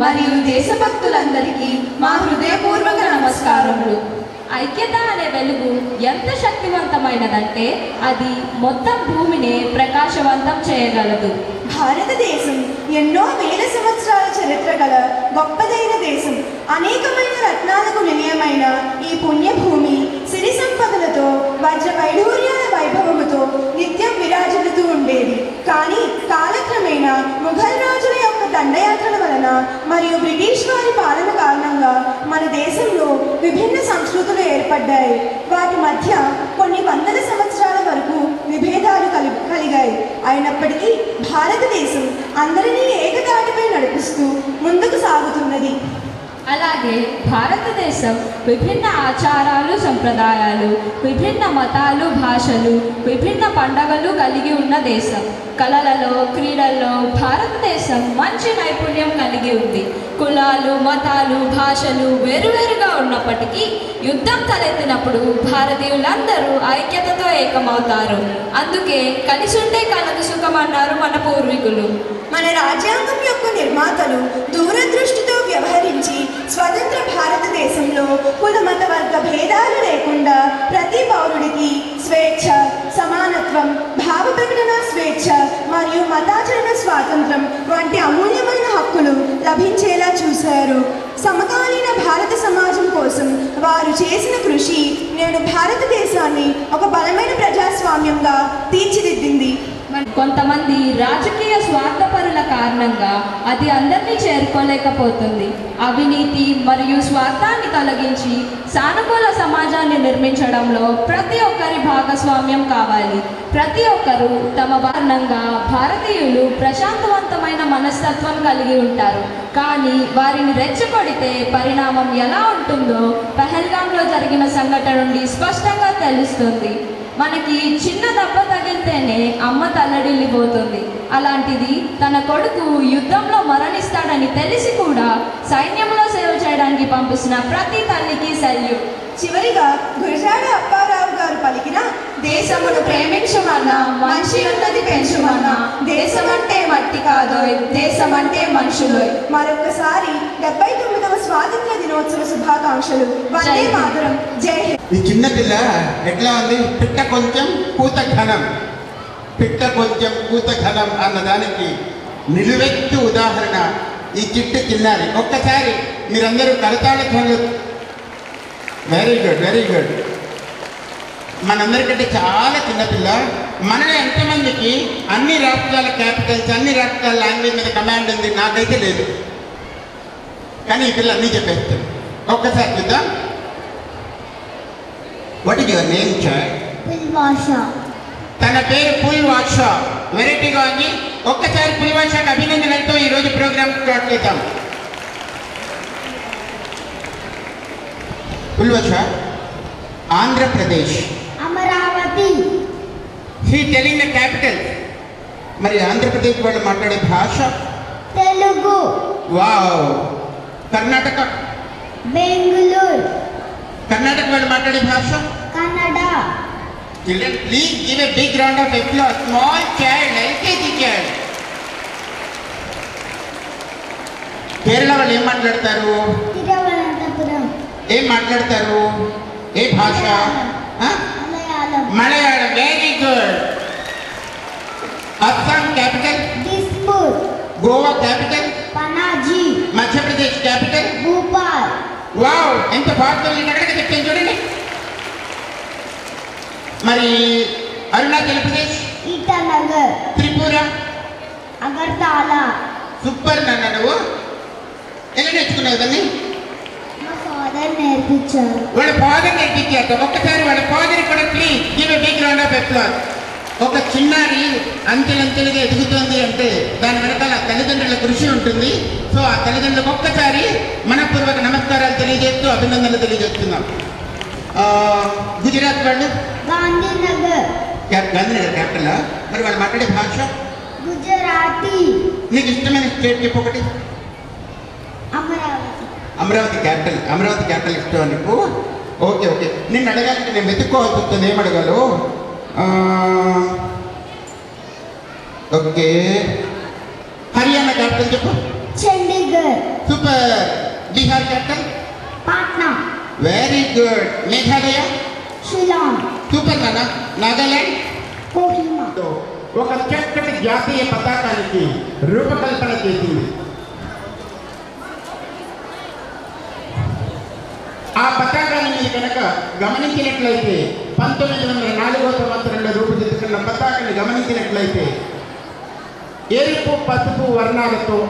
మరియు దేశభక్తులందరికీ మా హృదయపూర్వక నమస్కారములు. ఐక్యత అనే వెలుగు ఎంత శక్తివంతమైనదంటే అది మొత్తం భూమిని ప్రకాశవంతం చేయగలదు. భారతదేశం ఎన్నో వేల సంవత్సరాల చరిత్ర గల గొప్పదైన దేశం. అనేకమైన రత్నాలకు నిలయమైన ఈ పుణ్యభూమి సిరి సంపదలతో వజ్ర వైఢూర్యాల వైభవముతో నిత్యం విరాజిల్లుతూ ఉండేది. కానీ కాలక్రమేణా ముఘల్ రాజుల యొక్క దండయాత్రల వలన మరియు బ్రిటిష్ వారి పాలన కారణంగా మన దేశంలో విభిన్న సంస్కృతులు ఏర్పడ్డాయి. వాటి మధ్య కొన్ని వందల సంవత్సరాల వరకు విభేదాలు కలిగాయి. అయినప్పటికీ భారతదేశం అందరినీ ఏకతాటిపై నడిపిస్తూ ముందుకు సాగుతున్నది. అలాగే భారతదేశం విభిన్న ఆచారాలు, సంప్రదాయాలు, విభిన్న మతాలు, భాషలు, విభిన్న పండగలు కలిగి ఉన్న దేశం. కళలలో, క్రీడల్లో భారతదేశం మంచి నైపుణ్యం కలిగి ఉంది. కులాలు, మతాలు, భాషలు వేరువేరుగా ఉన్నప్పటికీ యుద్ధం తలెత్తినప్పుడు భారతీయులందరూ ఐక్యతతో ఏకమవుతారు. అందుకే కలిసుంటే కలదు సుఖమన్నారు మన పూర్వీకులు. మన రాజ్యాంగం యొక్క నిర్మాతలు దూరదృష్టితో వ్యవహరించి స్వతంత్ర భారతదేశంలో కుల మత వర్గ భేదాలు లేకుండా ప్రతి పౌరుడికి స్వేచ్ఛ, సమానత్వం, భావ ప్రకటన స్వేచ్ఛ మరియు మతాచరణ స్వాతంత్రం వంటి అమూల్యమైన హక్కులు లభించేలా చూశారు. సమకాలీన భారత సమాజం కోసం వారు చేసిన కృషి నేడు భారతదేశాన్ని ఒక బలమైన ప్రజాస్వామ్యంగా తీర్చిదిద్దింది. కొంతమంది రాజకీయ స్వార్థపరుల కారణంగా అది అందరినీ చేరుకోలేకపోతుంది. అవినీతి మరియు స్వార్థాన్ని తొలగించి సానుకూల సమాజాన్ని నిర్మించడంలో ప్రతి ఒక్కరి భాగస్వామ్యం కావాలి. ప్రతి ఒక్కరూ తమ కారణంగా భారతీయులు ప్రశాంతవంతమైన మనస్తత్వం కలిగి ఉంటారు. కానీ వారిని రెచ్చగొడితే పరిణామం ఎలా ఉంటుందో పహల్గాంలో జరిగిన సంఘటన నుండి స్పష్టంగా తెలుస్తుంది. మనకి చిన్న దెబ్బ తగిలితేనే అమ్మ తల్లడిల్లిపోతుంది. అలాంటిది తన కొడుకు యుద్ధంలో మరణిస్తాడని తెలిసి కూడా సైన్యంలో సేవ చేయడానికి పంపిస్తున్న ప్రతి తల్లికి సల్యూట్. చివరిగా గురజాడ అప్పారావు గారు పలికిన దేశమును ప్రేమించమన్నా, మంచి ఉన్నది పెంచుమన్నా, దేశమంటే మట్టి కాదోయ్, దేశమంటే మనుషులోయ్. మరొకసారి 79వ స్వాతంత్ర దినోత్సవ శుభాకాంక్షలు. వందే మాతరం. జై హింద్. ఈ చిన్న పిల్ల ఎట్లా ఉంది? పిట్ట కొంచెం కూత ఘనం, పిట్ట కొంచెం కూత ఘనం అన్నదానికి నిలువెత్తు ఉదాహరణ ఈ చిట్టు చిన్నారి. ఒక్కసారి మీరందరూ కరతాళ ధ్వనులు. Very good, very good. మనందరికంటే చాలా చిన్నపిల్ల. మనలో ఎంతమందికి అన్ని రాష్ట్రాల క్యాపిటల్స్, అన్ని రాష్ట్రాల లాంగ్వేజ్ మీద కమాండ్ ఉంది? నాకైతే లేదు. కానీ ఈ పిల్ల అన్నీ చెప్పేస్తుంది. ఒక్కసారి చూద్దాం. What is your name child? Pulwasha. తన పేరు పుల్వాషా. వెరైటీగా ఉంది. ఒక్కసారి పుల్వాషాకి అభినందనలతో ఈరోజు ప్రోగ్రామ్ స్టార్ట్ చేద్దాం. Pulwasha, Andhra Pradesh, Amaravati. He telling the capital. మరి ఆంధ్రప్రదేశ్ వాళ్ళు మాట్లాడే భాష తెలుగు. వావ్. కర్ణాటక, బెంగళూరు. కర్ణాటక వాళ్ళు మాట్లాడే భాష Kannada. Children, please give a big round of applause. Small child, LKG child. Kerala వాళ్ళు ఏం మాట్లాడతారు? తిరువనంతపురం. ఏం మాట్లాడతారు? ఏ భాష? Malayalam. Malayalam. Very good. Assam capital? Dispur. Goa capital? Panaji. Madhya Pradesh capital? Bhupal. Wow, ఎంత బాగా ఎక్కడికి చెప్తాను చూడండి. మరి అరుణాచల్ ప్రదేశ్? ఇటానగర్. త్రిపుర? అగర్తల. సూపర్ నాన్న. నువ్వు ఎలా నేర్చుకున్నావు దాన్ని? మా ఫాదర్ నేర్పించారు. వాళ్ళ ఫాదర్ నేర్పించారు. ఒక్కసారి వాళ్ళ ఫాదర్ కూడా please give a big round of applause. ఒక చిన్నారి అంచెలంచెలుగా ఎదుగుతుంది అంటే దాని వెనకాల తల్లిదండ్రుల కృషి ఉంటుంది. సో ఆ తల్లిదండ్రులకు ఒక్కసారి మనపూర్వక నమస్కారాలు తెలియజేస్తూ అభినందనలు తెలియజేస్తున్నాం. గుజరాత్ వాళ్ళు? గాంధీనగర్. గాంధీనగర్ క్యాపిటల్. మరి వాళ్ళు మాట్లాడే భాష గుజరాతీ. నీకు ఇష్టమైన స్టేట్ చెప్పు ఒకటి. అమరావతి. అమరావతి క్యాపిటల్. అమరావతి క్యాపిటల్ ఇష్టం నీకు? Okay okay. నిన్ను అడగాలంటే నేను వెతుక్కోవాల్సి వస్తుంది. ఏం అడగాలో? ఓకే. హర్యానా క్యాపిటల్ చెప్పు. Chandigarh. Super. Bihar capital? Patna. Very good. Meghalaya? Shillong. Super Nana. Nagaland? Kohima. ఒక చక్కటి జాతీయ పతాకానికి రూపకల్పన చేసింది. ఆ పతాకాన్ని మీరు కనుక గమనించినట్లయితే 1904వ సంవత్సరంలో రూపుదిద్దుకున్న పతాకాన్ని గమనించినట్లయితే ఎరుపు పసుపు వర్ణాలతో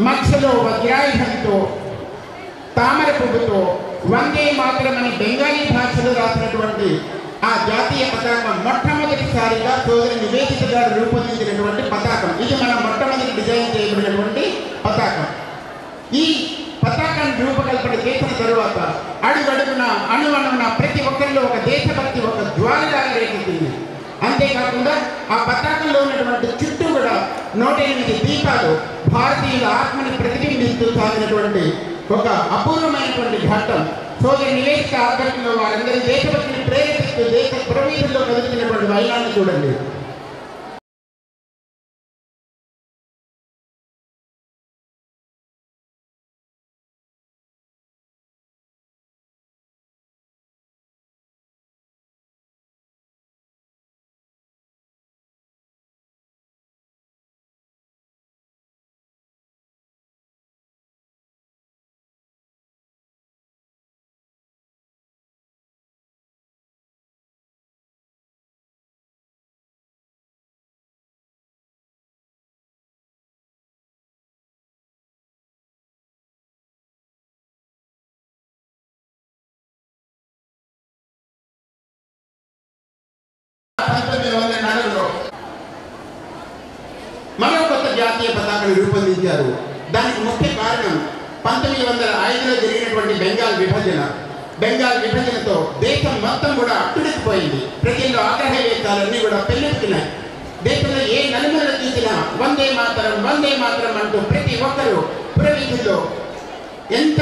మధ్యలో వజ్రాయుధంతో తామర పువ్వుతో వందే మాతరమని బెంగాలీ భాషలో రాసినటువంటి ఆ జాతీయ పతాకం మొట్టమొదటిసారిగా సోదరి నివేదిత గారు రూపొందించినటువంటి పతాకం. ఇది మన మొట్టమొదటి డిజైన్ చేయబడినటువంటి పతాకం. ఈ పతాకాన్ని రూపకల్పన చేసిన తరువాత అడుగడుగున అణువణువున ప్రతి ఒక్కరిలో ఒక దేశభక్తి ఒక జ్వాలలాగా రేకెత్తింది. అంతేకాకుండా ఆ పతాకంలో ఉన్నటువంటి చుట్టూ కూడా 108 దీపాలు భారతీయుల ఆత్మని ప్రతిబింబిస్తూ సాగినటువంటి ఒక అపూర్వమైనటువంటి ఘట్టం. సోదరి నివేదిక ఆధ్వర్యంలో వారందరి దేశభక్తిని ప్రేరేపిస్తూ దేశ ప్రవీణుల్లో కదులుతున్నటువంటి వైనాన్ని చూడండి. మరో కొత్త జాతీయ పతాకాన్ని రూపొందించారు. దానికి ముఖ్య కారణం 1905లో జరిగినటువంటి బెంగాల్ విభజన. బెంగాల్ విభజనతో దేశం మొత్తం కూడా అట్టుడికిపోయింది. ప్రజల్లో ఆగ్రహ వేషాలన్నీ కూడా పెళ్ళెత్తినాయి. దేశంలో ఏ నలుమూలలో చూసినా వందే మాతరం అంటూ ప్రతి ఒక్కరూ పురవీధుల్లో ఎంత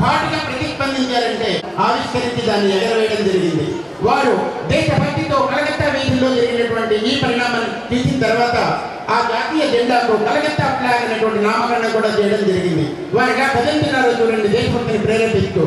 ఘాటుగా ప్రతిస్పందించారంటే ఆవిష్కరించి దాన్ని ఎగరవేయడం జరిగింది. వారు దేశభక్తితో కలకత్తా వీధుల్లో జరిగినటువంటి ఈ పరిణామాన్ని తీసిన తర్వాత ఆ జాతీయ జెండాకు కలకత్తా ఫ్లాగ్ అనేటువంటి నామకరణం కూడా చేయడం జరిగింది. వారిగా కదులుతున్నారో చూడండి దేశభక్తిని ప్రేరేపిస్తూ.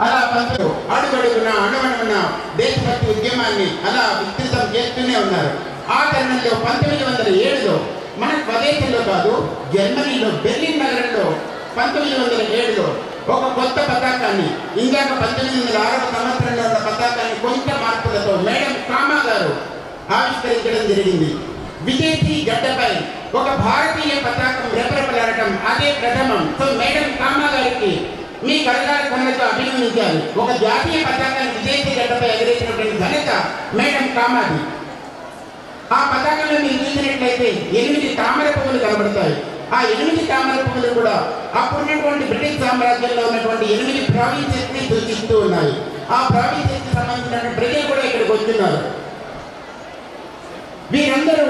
అలా పంతులు అడుగడుగున అణువణువున దేశభక్తి ఉద్యమాన్ని అలా విస్తృతం చేస్తూనే ఉన్నారు. ఆ తరుణంలో 1907లో మన స్వదేశంలో కాదు జర్మనీలో బెర్లిన్ నగరంలో 1907లో ఒక కొత్త పతాకాన్ని ఇందాక 1906వ సంవత్సరంలో ఉన్న పతాకాన్ని కొంత మార్పులతో మేడం కామా గారు ఆవిష్కరించడం జరిగింది. విదేశీ గడ్డపై ఒక భారతీయ పతాకం రెపరెపలాడటం అదే ప్రథమం. సో మేడం కామా గారికి మీ కరగాల ఘనత అభినందించాలి. ఒక జాతీయ పతాకాన్ని విదేశీ గడ్డపై ఎగరేసినటువంటి ఘనత మేడం కామాది. ఆ పతాకంలో మీరు చూసినట్లయితే 8 తామర పువ్వులు కనబడతాయి. ఆ 8 తామర పువ్వులు కూడా అప్పుడున్నటువంటి బ్రిటిష్ సామ్రాజ్యంలో ఉన్నటువంటి 8 ప్రావిన్సెస్ ని సూచిస్తూ ఉన్నాయి. ఆ ప్రావిన్సెస్ కి సంబంధించిన ప్రజలు కూడా ఇక్కడికి వస్తున్నారు. వీరందరూ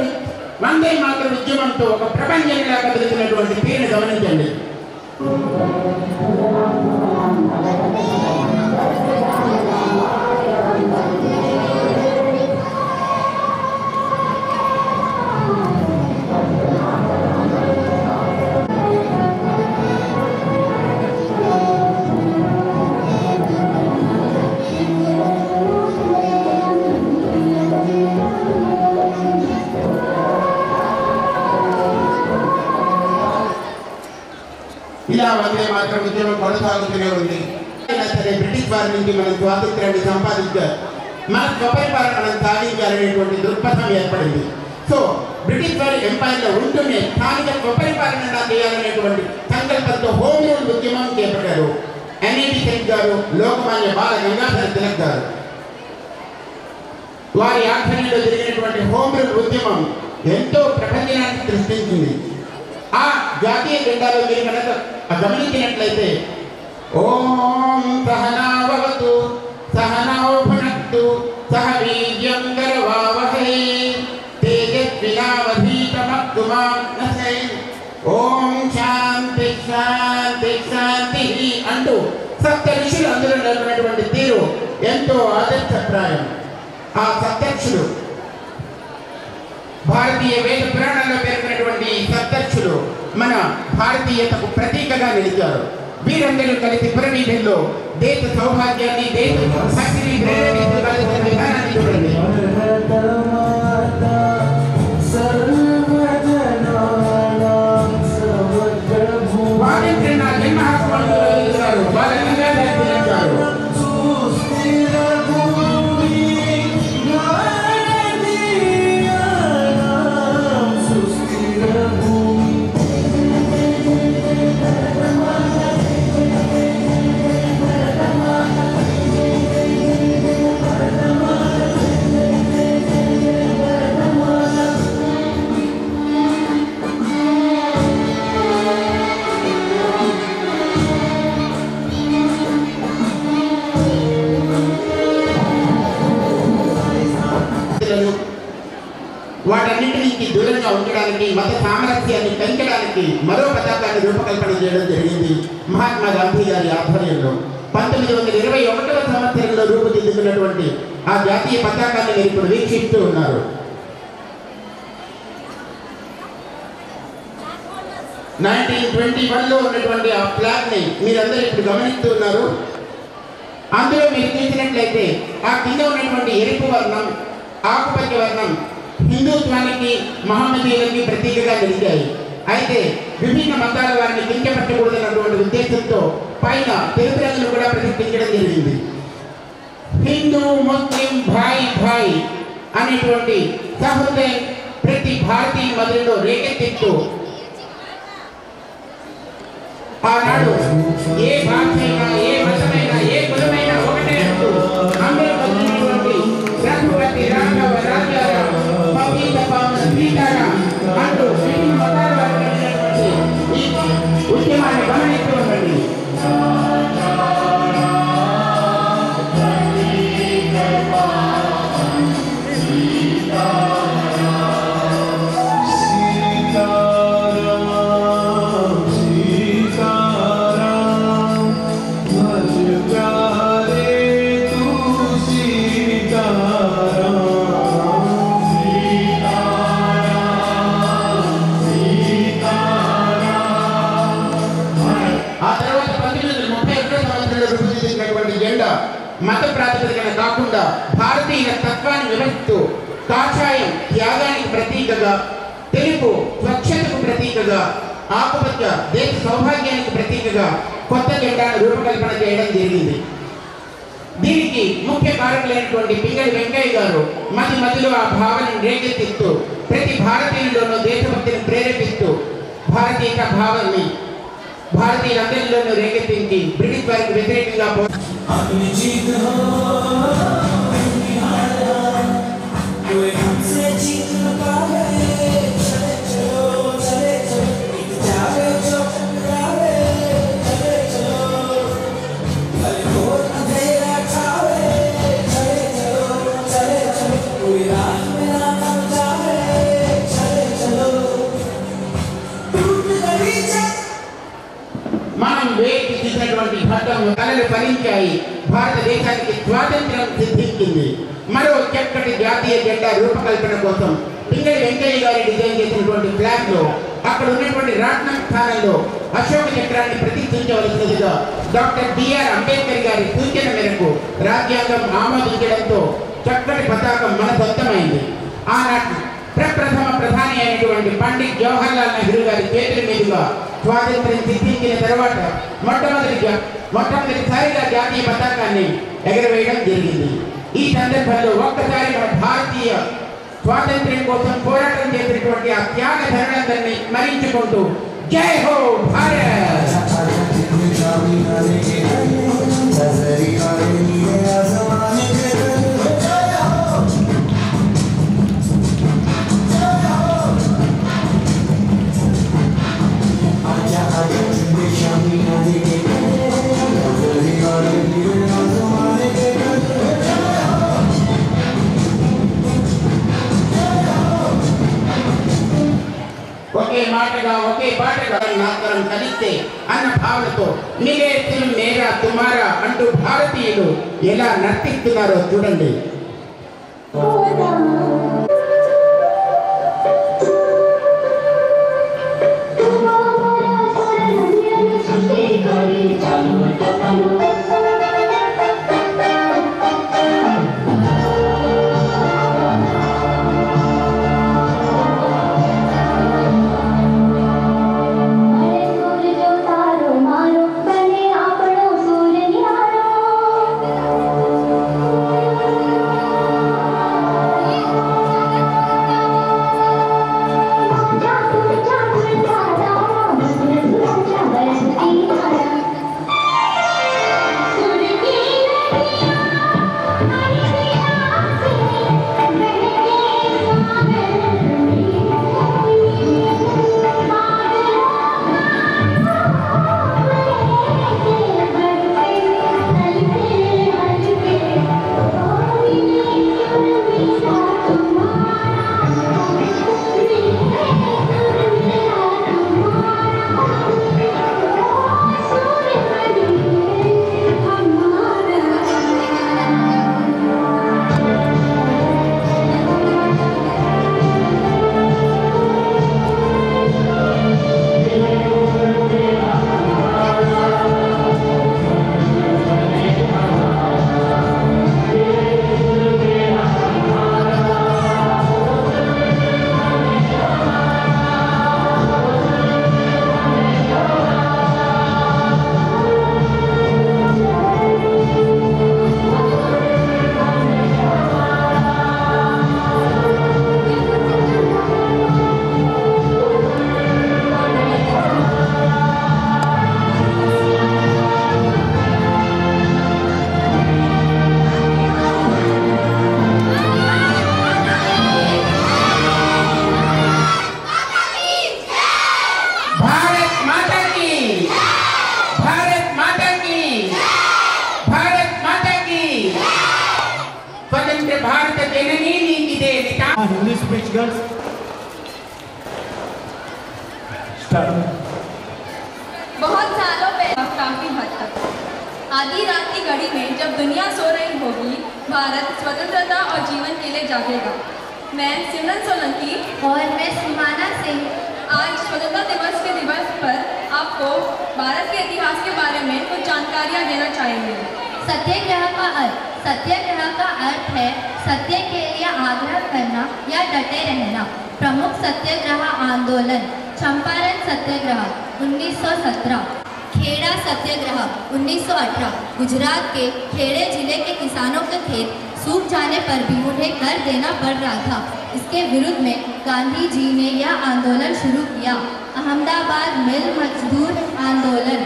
వందే మాతరం ఉద్యమంతో ఒక ప్రపంచంగా కదులుతున్నటువంటి తీరును గమనించండి. ఇలా వందే మాతరం ఉద్యమం కొనసాగుతూనే ఉంది. సరే బ్రిటిష్ వారి నుంచి మనం స్వాతంత్ర్యాన్ని సంపాదించారు, మన స్వపరిపాలన మనం సాధించాలనేటువంటి దృక్పథం ఏర్పడింది. సో బ్రిటిష్ వారి ఎంపైర్లో ఉంటూనే స్థానిక స్వపరిపాలన చేయాలనేటువంటి సంకల్పంతో హోమ్ రూల్ ఉద్యమం చేపట్టారు. ఎన్ఈటి తిలక్ గారు, లోకమాన్య బాల గంగాధర తిలక్ గారు. వారి ఆధ్వర్యంలో జరిగినటువంటి హోమ్ రూల్ ఉద్యమం ఎంతో ప్రపంచాన్ని సృష్టించింది. ఆ జాతీయ జెండాలో మీరు కనుక గమనించినట్లయితే ఓం సహనావతు సహనౌ భునక్తు సహ వీర్యం కరవావహై తేజస్వినావధీతమస్తు మా విద్విషావహై ఓం శాంతి శాంతి శాంతి అంటూ సప్త ఋషులు అందులో ఉన్నటువంటి తీరు ఎంతో ఆదర్శప్రాయం. ఆ సప్తర్షులు భారతీయ వేద పురాణాల్లో పేర్కొన్నటువంటి సప్తర్షులు మన భారతీయతకు ప్రతీకగా నిలిచారు. వీరందరూ కలిసి పురవీధుల్లో దేశ సౌభాగ్యాన్ని, దేశ శక్తిని ప్రేరేపించగలిగిన విధానాన్ని చూడండి. స్వాతంత్ర్యం నా జన్మ హక్కు అంటూ వెళ్తున్నారు బాల గంగాధర తిలక్ గారు. వాటన్నింటి నుంచి దూరంగా ఉండడానికి, మత సామరస్యాన్ని పెంచడానికి మరో పతాకాన్ని రూపకల్పన చేయడం జరిగింది మహాత్మా గాంధీ గారి ఆధ్వర్యంలో. 1921వ సంవత్సరంలో రూపుదిద్దుకున్నటువంటి ఆ జాతీయ పతాకాన్ని మీరు ఇప్పుడు వీక్షిస్తూ ఉన్నారు. 1921లో ఉన్నటువంటి ఆ ఫ్లాగ్ ని మీరందరూ ఇప్పుడు గమనిస్తూ ఉన్నారు. అందులో మీరు చూసినట్లయితే ఆ కింద ఉన్నటువంటి ఎరుపు వర్ణం, ఆకుపచ్చ వర్ణం హిందుత్వానికి, మహమ్మదీయులకి ప్రతీకగా నిలిచాయి. అయితే విభిన్న మతాల వారిని కించపట్టకూడదన్నటువంటి ఉద్దేశంతో పైన తెలుపు రంగును కూడా ప్రతిష్ఠించడం జరిగింది. హిందూ ముస్లిం భాయ్ భాయ్ అనేటువంటి సహృదయం ప్రతి భారతీయ మధ్యలో రేకెత్తిస్తూ ఆనాడు ఏ భాష అయినా, ఏ మతమైనా, ఏ కులమైనా ఒకటే అంటూ అందరూ కలిగినటువంటి రఘుపతి రాఘవ రాజారాం పపీత పావన సీతారాం అంటూ విభిన్న మతాల వారు కలిగినటువంటి ఈ ఉద్యమాన్ని గమనిస్తూ ఉండండి. మత ప్రాతిపదికన కాకుండా భారతీయ తత్వాన్ని వివరిస్తూ కాషాయం త్యాగానికి ప్రతీకగా, తెలుపు స్వచ్ఛతకు ప్రతీకగా, ఆకుపచ్చ దేశ సౌభాగ్యానికి ప్రతీకగా కొత్త జెండాను రూపకల్పన చేయడం జరిగింది. దీనికి ముఖ్య కారకులైనటువంటి పింగళి వెంకయ్య గారు మధ్యలో ఆ భావనను రేకెత్తిస్తూ ప్రతి భారతీయుల్లోనూ దేశభక్తిని ప్రేరేపిస్తూ భారతీయ భావాన్ని భారతీయులందరిలోనూ రేకెత్తించి బ్రిటిష్ వారికి వ్యతిరేకంగా మనం వేచి తీసినటువంటి ఘట్టం కళలు ఫలించాయి. భారతదేశానికి స్వాతంత్ర్యం సిద్ధించింది. మరో చక్కటి జాతీయ జెండా రూపకల్పన కోసం పింగళి వెంకయ్య గారి డిజైన్ చేసినటువంటి ఫ్లాగ్ లో అక్కడ ఉన్నటువంటి రాట్నం స్థానంలో అశోక చక్రాన్ని ప్రతిష్ఠించవలసినదిగా డాక్టర్ బిఆర్ అంబేద్కర్ గారి సూచన మేరకు రాజ్యాంగం ఆమోదించడంతో చక్కటి పతాకం మన సొంతమైంది. ఆనాటి ప్రప్రథమ ప్రధాని అయినటువంటి పండిట్ జవహర్లాల్ నెహ్రూ గారి చేతుల మీదుగా స్వాతంత్ర్యం సిద్ధించిన తర్వాత మొట్టమొదటిసారిగా జాతీయ పతాకాన్ని ఎగరవేయడం జరిగింది. ఈ సందర్భంలో ఒక్కసారి మన భారతీయ స్వాతంత్ర్యం కోసం పోరాటం చేసినటువంటి ఆ త్యాగ ధరణందరినీ స్మరించుకుంటూ జై హో భారత్. ఒకే మాటగా ఒకే పాటగా నాతరం కలిస్తే అన్న భావనతో మీరే తిరు మేరా తుమారా అంటూ భారతీయులు ఎలా నర్తిస్తున్నారో చూడండి. Hindi speech girls. Start. बहुत सालों पहले काफी हद तक आधी रात की घड़ी में जब दुनिया सो रही होगी, भारत स्वतंत्रता और जीवन के लिए जागेगा। मैं सिमरन सोलंकी और मैं सुमाना सिंह आज स्वतंत्रता दिवस के दिवस पर आपको भारत के इतिहास के बारे में कुछ जानकारियाँ देना चाहेंगे। सत्याग्रह का अर्थ है सत्य के लिए आग्रह करना या डटे रहना। प्रमुख सत्याग्रह आंदोलन: चंपारण सत्याग्रह 1917, खेड़ा सत्याग्रह 1918। गुजरात के खेड़े जिले के किसानों के खेत सूख जाने पर भी उन्हें कर देना पड़ रहा था। इसके विरुद्ध में गांधी जी ने यह आंदोलन शुरू किया। अहमदाबाद मिल मजदूर आंदोलन: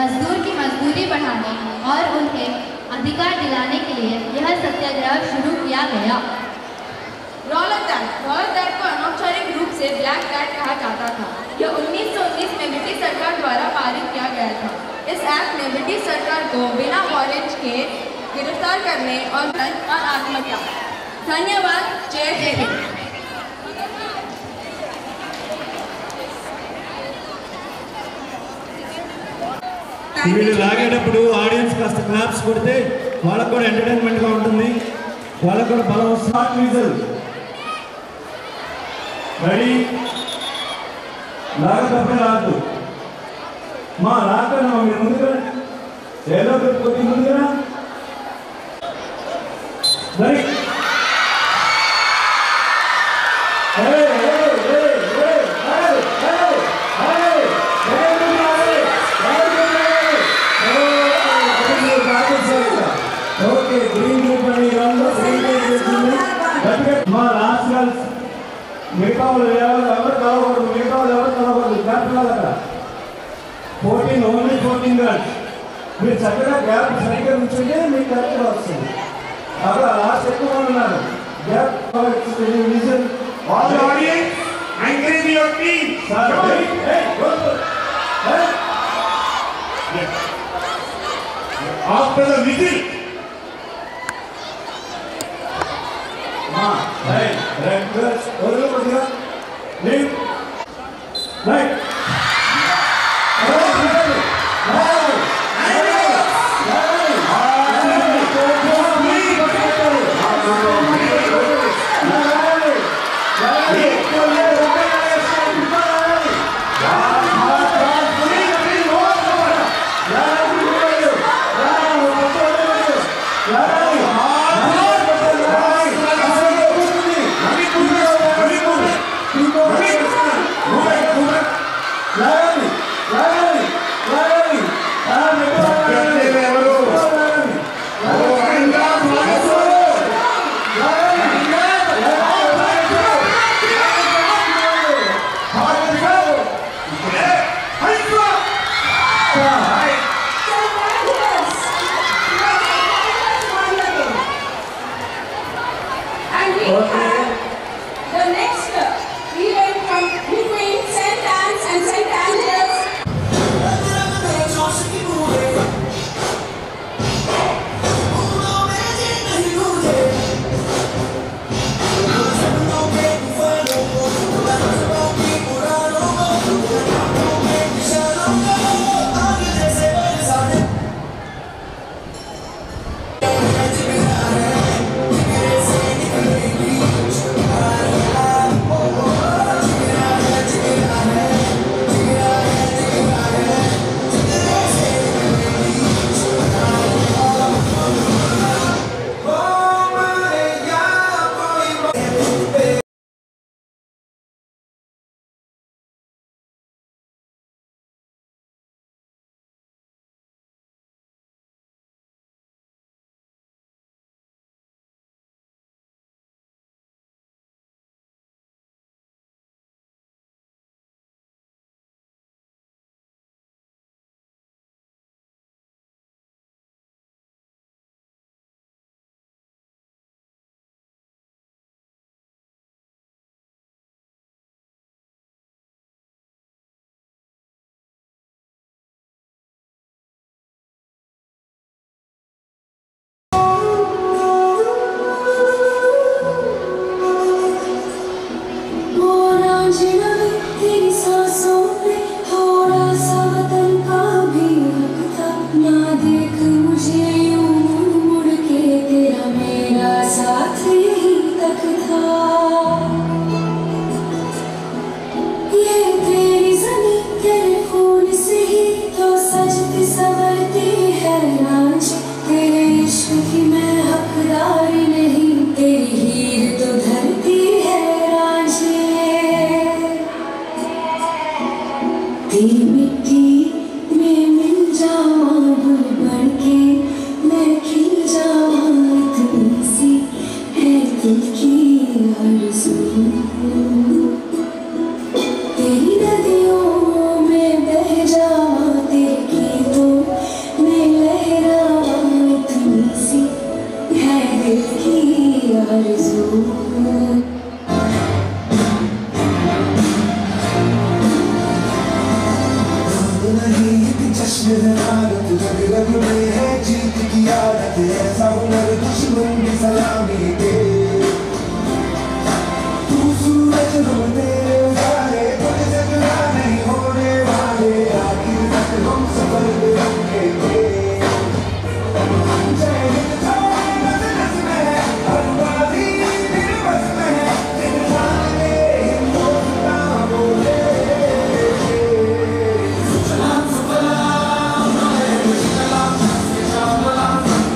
मजदूर की मजदूरी बढ़ाने और उन्हें अधिकार दिलाने के लिए यह सत्याग्रह शुरू किया गया। रॉलेट एक्ट को अनौपचारिक रूप से ब्लैक एक्ट कहा जाता था। यह 1919 में ब्रिटिश सरकार द्वारा पारित किया गया था। इस एक्ट ने ब्रिटिश सरकार को बिना वारंट के गिरफ्तार करने और आत्महत्या। धन्यवाद। जय हिंद। వీళ్ళు లాగేటప్పుడు ఆడియన్స్ కాస్త క్లాప్స్ కొడితే వాళ్ళకు కూడా ఎంటర్టైన్మెంట్గా ఉంటుంది, వాళ్ళకు కూడా బలం వస్తుంది. రెడీ? లాగేటప్పుడే రాదు మా రాకన్నా మీరు ముందుగా ఏదో కొద్ది ముందుగా రెడీ? మా లాస్ట్ గర్ల్స్ మిగతా వాళ్ళు ఎవరు కలవకూడదు, మిగతా వాళ్ళు ఎవరు కలవకూడదు. క్యాపిటల్ అక్కడ 14 ఓన్లీ 14 గర్ల్స్. మీరు చక్కగా గ్యాప్ సరిగ్గా ఉంచుంటే మీకు కరెక్ట్గా వస్తుంది. అక్కడ లాస్ట్ ఎక్కువ ఉన్నారు gap vision All audience, encourage your team. After the whistle. Right. Leave. Right.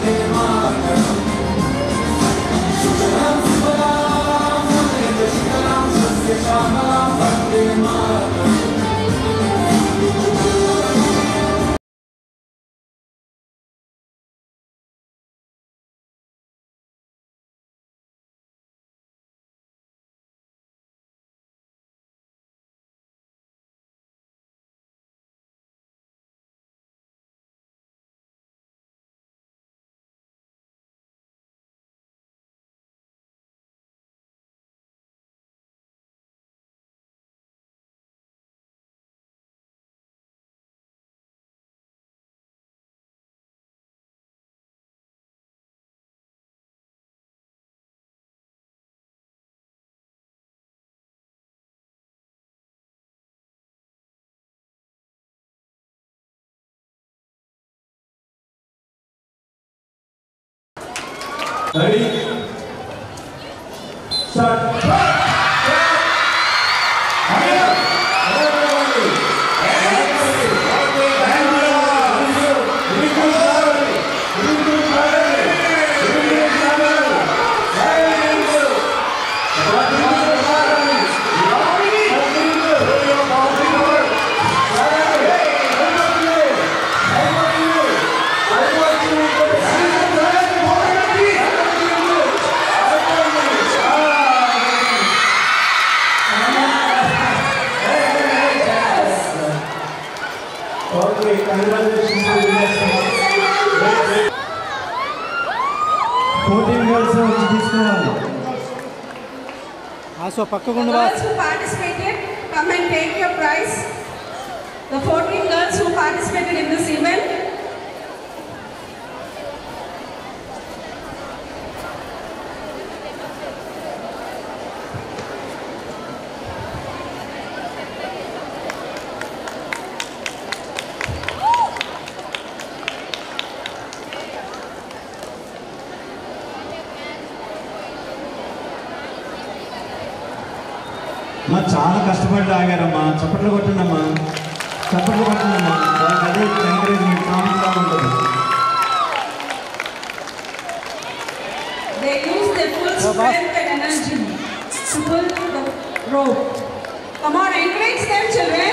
Deva Ready? Start. Okay, congratulations to the next one. 14 girls వచ్చి తీసుకోవాలి. The girls who participated, come and take your prize. The 14 girls who participated in this event. మా చాలా కష్టపడి ఆగారమ్మా. చప్పట్లు కొట్టండమ్మా, చప్పట్లు కొట్టండమ్మా. వాళ్ళకి అదే encouragement కామెంట్గా ఉంటుంది. They use their full strength and energy to pull the rope. Come on, encourage them, children.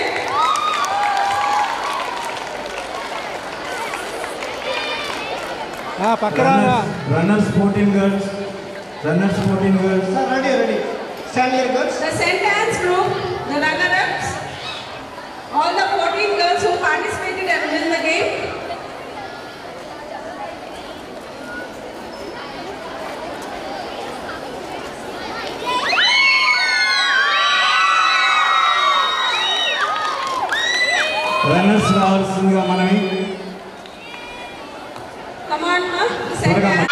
Runners 14 girls. Runners 14 girls. Sir, ready. Stand here, girls. The sentence group, the runner-ups, all the 14 girls who participated and win the game. Runners రావాల్సిందిగా మనవి. Come on, sentence.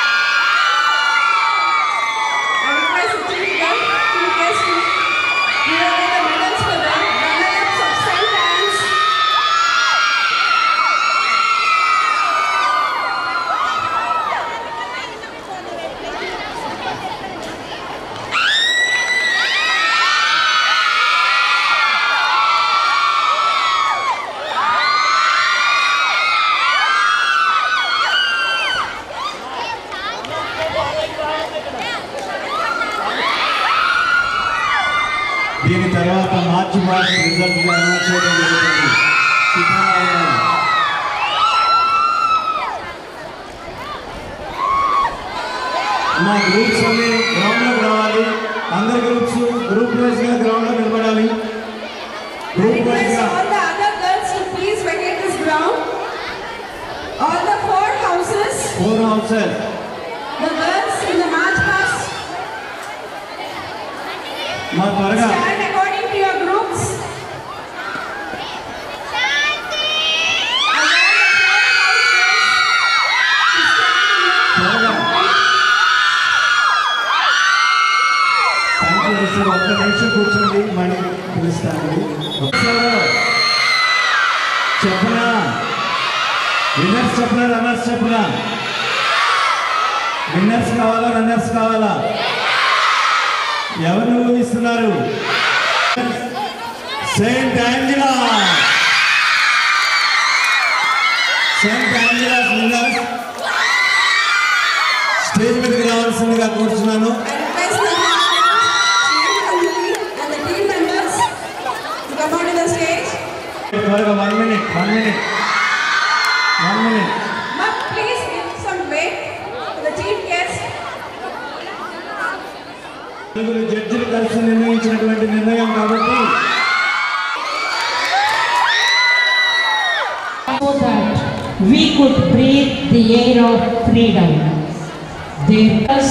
దీని తర్వాత మార్చి result announce చేయడం జరుగుతుంది. మా groups అన్ని గ్రౌండ్లోకి రావాలి. అందరు గ్రూప్ వైజ్గా గ్రౌండ్లో నిలబడాలి. గ్రూప్ వైజ్గా All the other girls to please vacate this ground. All the 4 houses. 4 houses. The girls in the march past. మా త్వరగా Stand according to your groups. ఒక్క నిమిషం కూర్చోండి, మళ్ళీ పిలుస్తాను. చెప్పనా? విన్నర్స్ చెప్పనా, రన్నర్స్ చెప్పనా? విన్నర్స్ కావాలా, రన్నర్స్ కావాలా? ఎవరు ఊహిస్తున్నారు? సెయింట్ ఆంజలా విన్నర్స్ స్టేజ్ మీదకి రావాల్సిందిగా కూర్చున్నాను. త్వరగా 1 minute. Ma'am, please give some weight to the chief guest. జడ్జిలు కలిసి నిర్ణయించినటువంటి నిర్ణయం కాబట్టి so that we could breathe the air of freedom. They help us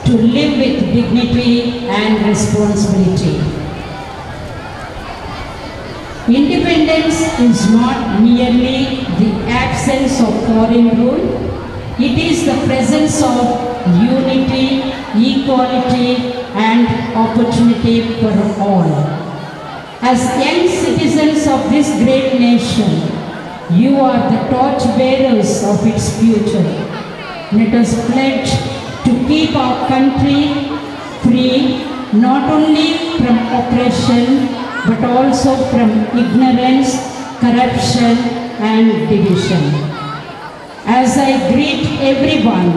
to live with dignity and responsibility. Independence is not merely the absence of foreign rule, it is the presence of unity, equality and opportunity for all. As young citizens of this great nation, you are the torch bearers of its future. Let us pledge to keep our country free not only from oppression but also from ignorance, corruption and division. As I greet everyone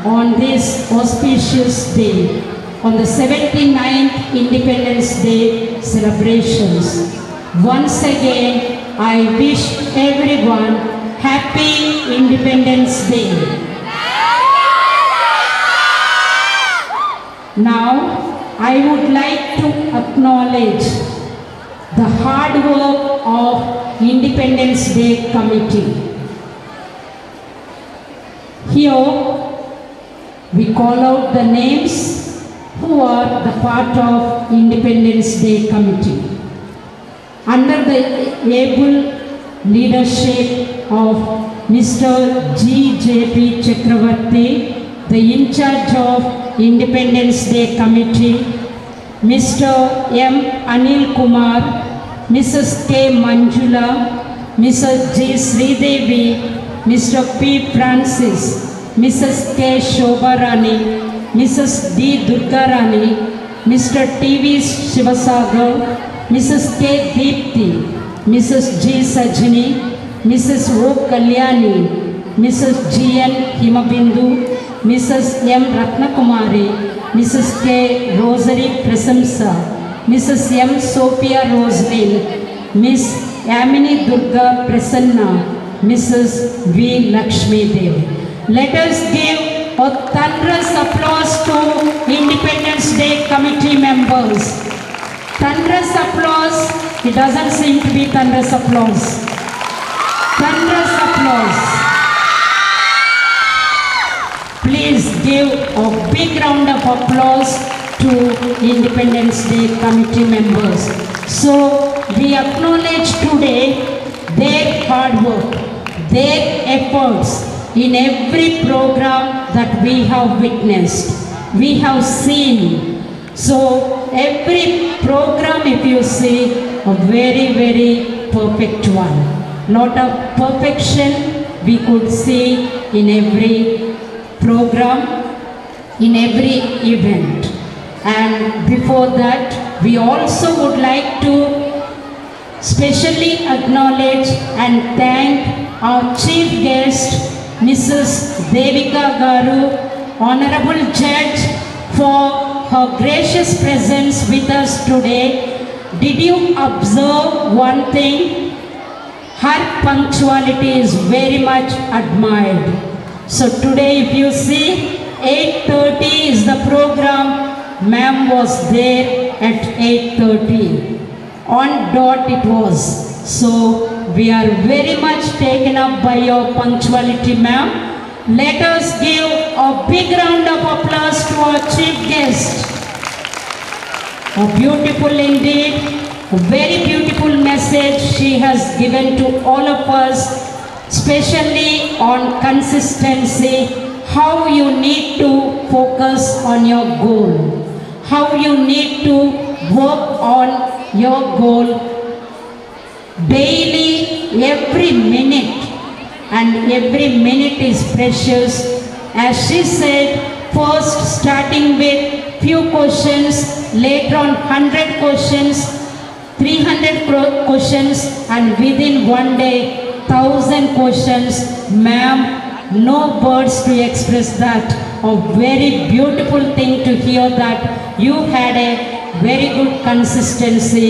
on this auspicious day, on the 79th Independence Day celebrations, once again I wish everyone Happy Independence Day. Now, I would like to acknowledge the hard work of Independence Day Committee. Here, we call out the names who are the part of Independence Day Committee. Under the able leadership of Mr. G.J.P. Chakravarti, the in charge of Independence Day Committee, Mr. M. Anil Kumar, Mrs. K. Manjula, Mrs. G. Sridevi, Mr. P. Francis, Mrs. K. Shobharani, Mrs. D. Durgarani, Mr. T.V. Shivasagar, Mrs. K. Deepthi, Mrs. G. Sajini, Mrs. O. Kalyani, Mrs. G. N. Himabindu, Mrs. M. Ratnakumari, Mrs. K. Rosary Prasamsa, Mrs. M. Sophia Roslin, Miss Yamini Durga Prasanna, Mrs. V. Lakshmi Devi. Let us give a thunderous applause to Independence Day Committee members. Thunderous applause. It doesn't seem to be thunderous applause. Thunderous applause. Please give a big round of applause to Independence Day Committee members. So we acknowledge today their hard work, their efforts in every program that we have witnessed, we have seen. So every program, if you see, a very, very perfect one. Lot of perfection we could see in every program, in every event. And before that, we also would like to specially acknowledge and thank our chief guest, Mrs. Devika Garu, Honorable Judge, for her gracious presence with us today. Did you observe one thing? Her punctuality is very much admired. So today, if you see, 8:30 is the program. Ma'am was there at 8:30. On dot it was. So we are very much taken up by your punctuality, ma'am. Let us give a big round of applause to our chief guest. A beautiful indeed, a very beautiful message she has given to all of us, especially on consistency, how you need to focus on your goal, how you need to work on your goal daily, every minute, and every minute is precious. As she said, first starting with few questions, later on 100 questions, 300 questions, and within one day 1000 questions. Ma'am, no words to express that. A very beautiful thing to hear that you had a very good consistency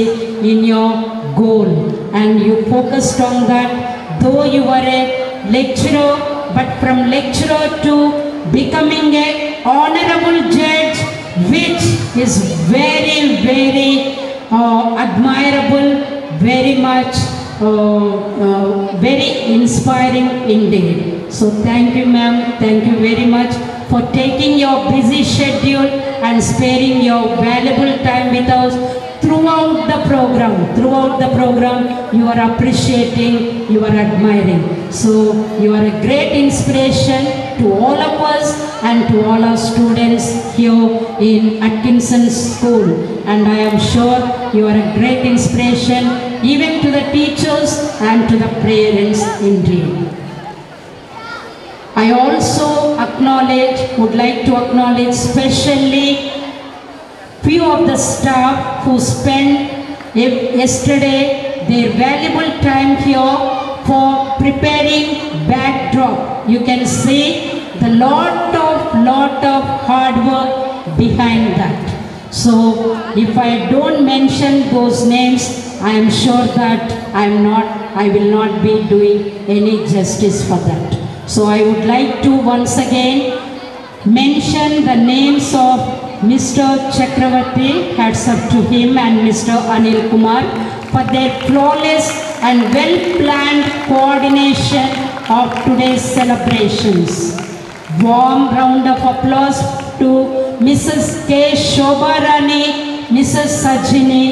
in your goal and you focused on that. Though you were a lecturer, but from lecturer to becoming a honorable judge, which is very, very admirable, very much very inspiring indeed. So thank you, ma'am. Thank you very much for taking your busy schedule and sparing your valuable time with us throughout the program. Throughout the program, you are appreciating, you are admiring. So you are a great inspiration to all of us and to all our students here in Atkinson School. And I am sure you are a great inspiration even to the teachers and to the parents indeed. I also would like to acknowledge especially few of the staff who spent yesterday their valuable time here for preparing backdrop. You can see the lot of hard work behind that. So if I don't mention those names, I am sure that I will not be doing any justice for that. So I would like to once again mention the names of Mr. Chakravarti, hats up to him, and Mr. Anil Kumar for their flawless and well-planned coordination of today's celebrations. Warm round of applause to Mrs. K. Shobharani, Mrs. Sajini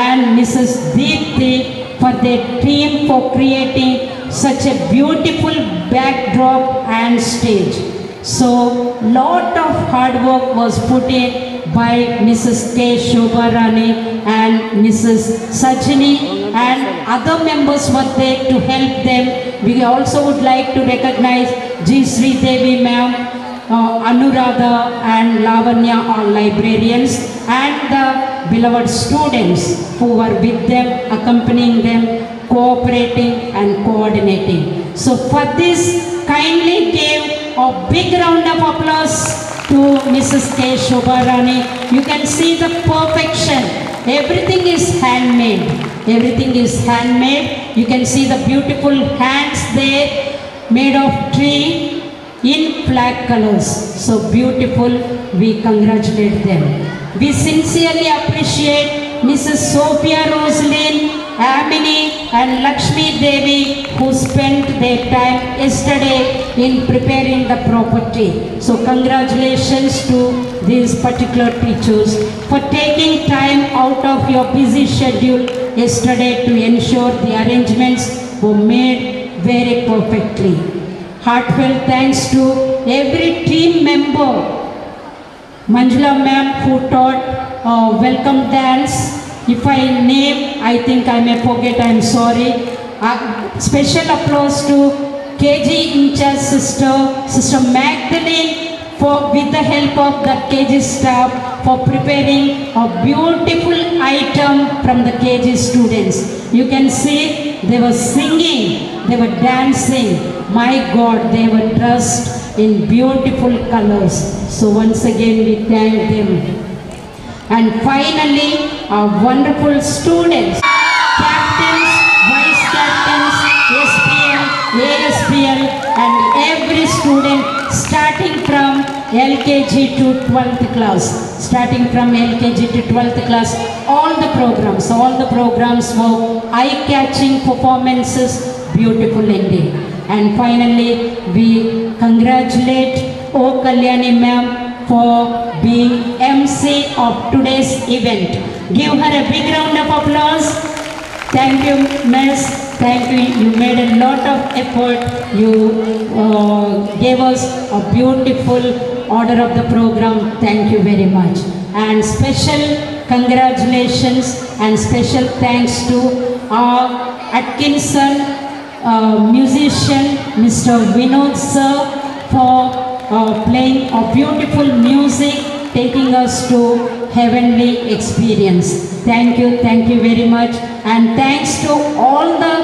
and Mrs. Deepthi for their team for creating such a beautiful backdrop and stage. So, lot of hard work was put in by Mrs. K. Shobharani and Mrs. Sajini, and other members were there to help them. We also would like to recognize G. Sri Devi ma'am, Anuradha and Lavanya, all librarians, and the beloved students who were with them, accompanying them, cooperating and coordinating. So for this, kindly give a big round of applause to Mrs. K. Shobharani. You can see the perfection. Everything is handmade. Everything is handmade. You can see the beautiful hands there, made of tree in flag colors. So beautiful. We congratulate them. We sincerely appreciate Mrs. Sophia Rosalyn, Amini and Lakshmi Devi who spent their time yesterday in preparing the property. So congratulations to these particular teachers for taking time out of your busy schedule yesterday to ensure the arrangements were made very perfectly. Heartfelt thanks to every team member. Manjula ma'am who taught welcome dance. If I name, I think I may forget, I am sorry. Special applause to KG in-charge Sister Magdalene with the help of the KG staff for preparing a beautiful item from the KG students. You can see they were singing, they were dancing. My God, they were dressed in beautiful colors. So once again we thank them. And finally, our wonderful students, captains, vice captains, SPL, ASPL, and every student starting from LKG to 12th class. Starting from LKG to 12th class, all the programs were eye-catching performances, beautiful indeed. And finally, we congratulate O. Kalyani ma'am for being MC of today's event. Give her a big round of applause. Thank you, Miss. Thank you. You made a lot of effort. You gave us a beautiful order of the program. Thank you very much. And special congratulations and special thanks to our Atkinson musician, Mr. Vinod sir, for playing a beautiful music, taking us to heavenly experience. Thank you very much. And thanks to all the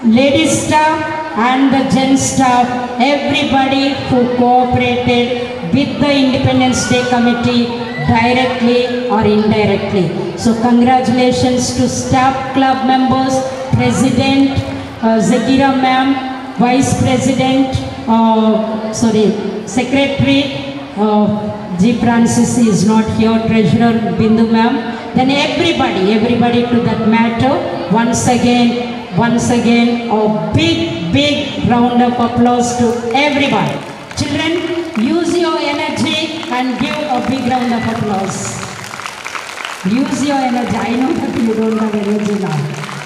ladies staff and the gents staff, everybody who cooperated with the Independence Day Committee directly or indirectly. So congratulations to staff club members, President Zakira ma'am, Vice President, Secretary G. Francis is not here, Treasurer Bindu ma'am. Then everybody to that matter. Once again, a big round of applause to everyone. Children, use your energy and give a big round of applause. Use your energy. I know that you don't have energy now.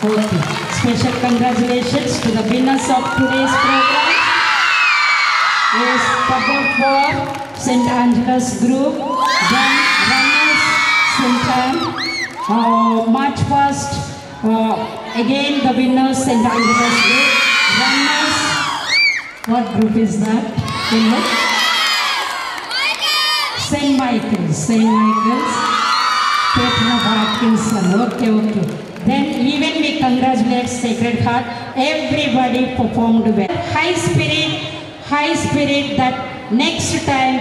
Okay. Special congratulations to the winners of today's program. Is support for St. Angela's Group, then runners St. Anne, March 1st, again the winners St. Angela's Group, runners What group is that? St. Michael's. St. Michael's. Patron of Atkinson. Okay. Then even we congratulate Sacred Heart. Everybody performed well. High spirit that next time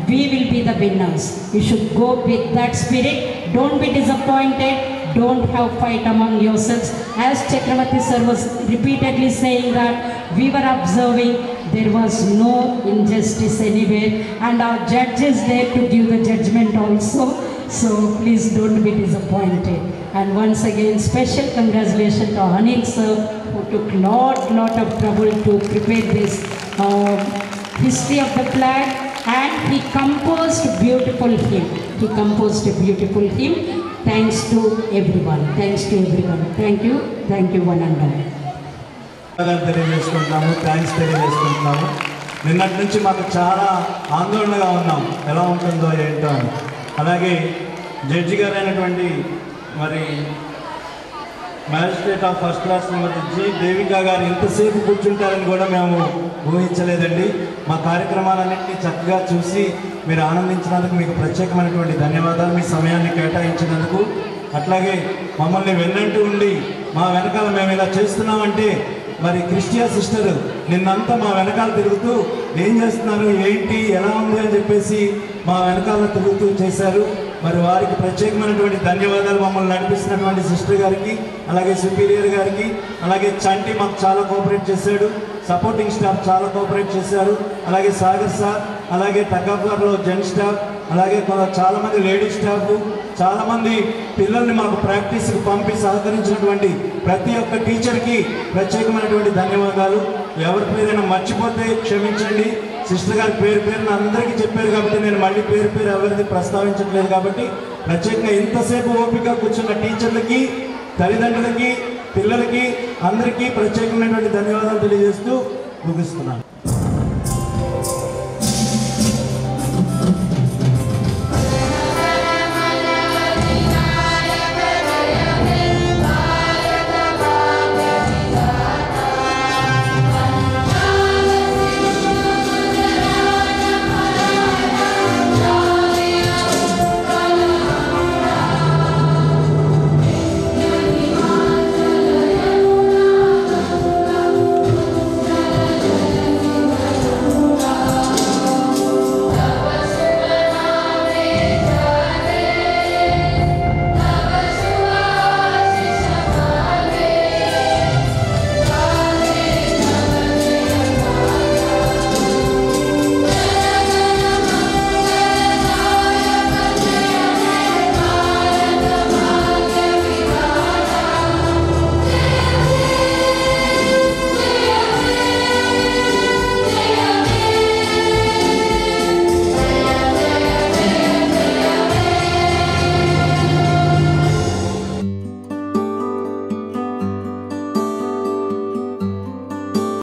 we will be the winners. You should go with that spirit. Don't be disappointed. Don't have fight among yourselves. As Chakravarti sir was repeatedly saying that we were observing there was no injustice anywhere, and our judge is there to give the judgment also. So please don't be disappointed. And once again, special congratulations to Anil sir, who took lot of trouble to prepare this history of the flag, and he composed a beautiful hymn. Thanks to everyone. Thank you one and all. తెలియజేసుకుంటున్నాము, thanks తెలియజేసుకుంటున్నాము. నిన్నటి నుంచి మాకు చాలా ఆందోళనగా ఉన్నాం, ఎలా ఉంటుందో ఏంటో అని. అలాగే జడ్జి గారు అయినటువంటి మరి magistrate of first class Shrimati G Devika గారు ఇంతసేపు కూర్చుంటారని కూడా మేము ఊహించలేదండి. మా కార్యక్రమాలన్నింటినీ చక్కగా చూసి మీరు ఆనందించినందుకు మీకు ప్రత్యేకమైనటువంటి ధన్యవాదాలు. మీ సమయాన్ని కేటాయించినందుకు, అట్లాగే మమ్మల్ని వెన్నంటూ ఉండి మా వెనకాల మేము ఇలా చేస్తున్నామంటే మరి క్రిస్టియా సిస్టర్ నిన్నంతా మా వెనకాల తిరుగుతూ ఏం చేస్తున్నారు, ఏంటి, ఎలా ఉంది అని చెప్పేసి మా వెనకాల తిరుగుతూ చేశారు. మరి వారికి ప్రత్యేకమైనటువంటి ధన్యవాదాలు. మమ్మల్ని నడిపిస్తున్నటువంటి సిస్టర్ గారికి, అలాగే సుపీరియర్ గారికి, అలాగే చంటి మాకు చాలా కోఆపరేట్ చేశాడు. సపోర్టింగ్ స్టాఫ్ చాలా కోఆపరేట్ చేశారు. అలాగే సాగర్ సార్, అలాగే టకాఫర్లో జెన్ స్టాఫ్, అలాగే చాలామంది లేడీ స్టాఫ్, చాలామంది పిల్లల్ని మాకు ప్రాక్టీస్కి పంపి సహకరించినటువంటి ప్రతి ఒక్క టీచర్కి ప్రత్యేకమైనటువంటి ధన్యవాదాలు. ఎవరి పేరైనా మర్చిపోతే క్షమించండి. సిస్టర్ గారి పేరున అందరికీ చెప్పారు కాబట్టి నేను మళ్ళీ పేరు ఎవరిది ప్రస్తావించట్లేదు. కాబట్టి ప్రత్యేకంగా ఇంతసేపు ఓపిక కూర్చున్న టీచర్లకి, తల్లిదండ్రులకి, పిల్లలకి అందరికీ ప్రత్యేకమైనటువంటి ధన్యవాదాలు తెలియజేస్తూ ముగిస్తున్నాను.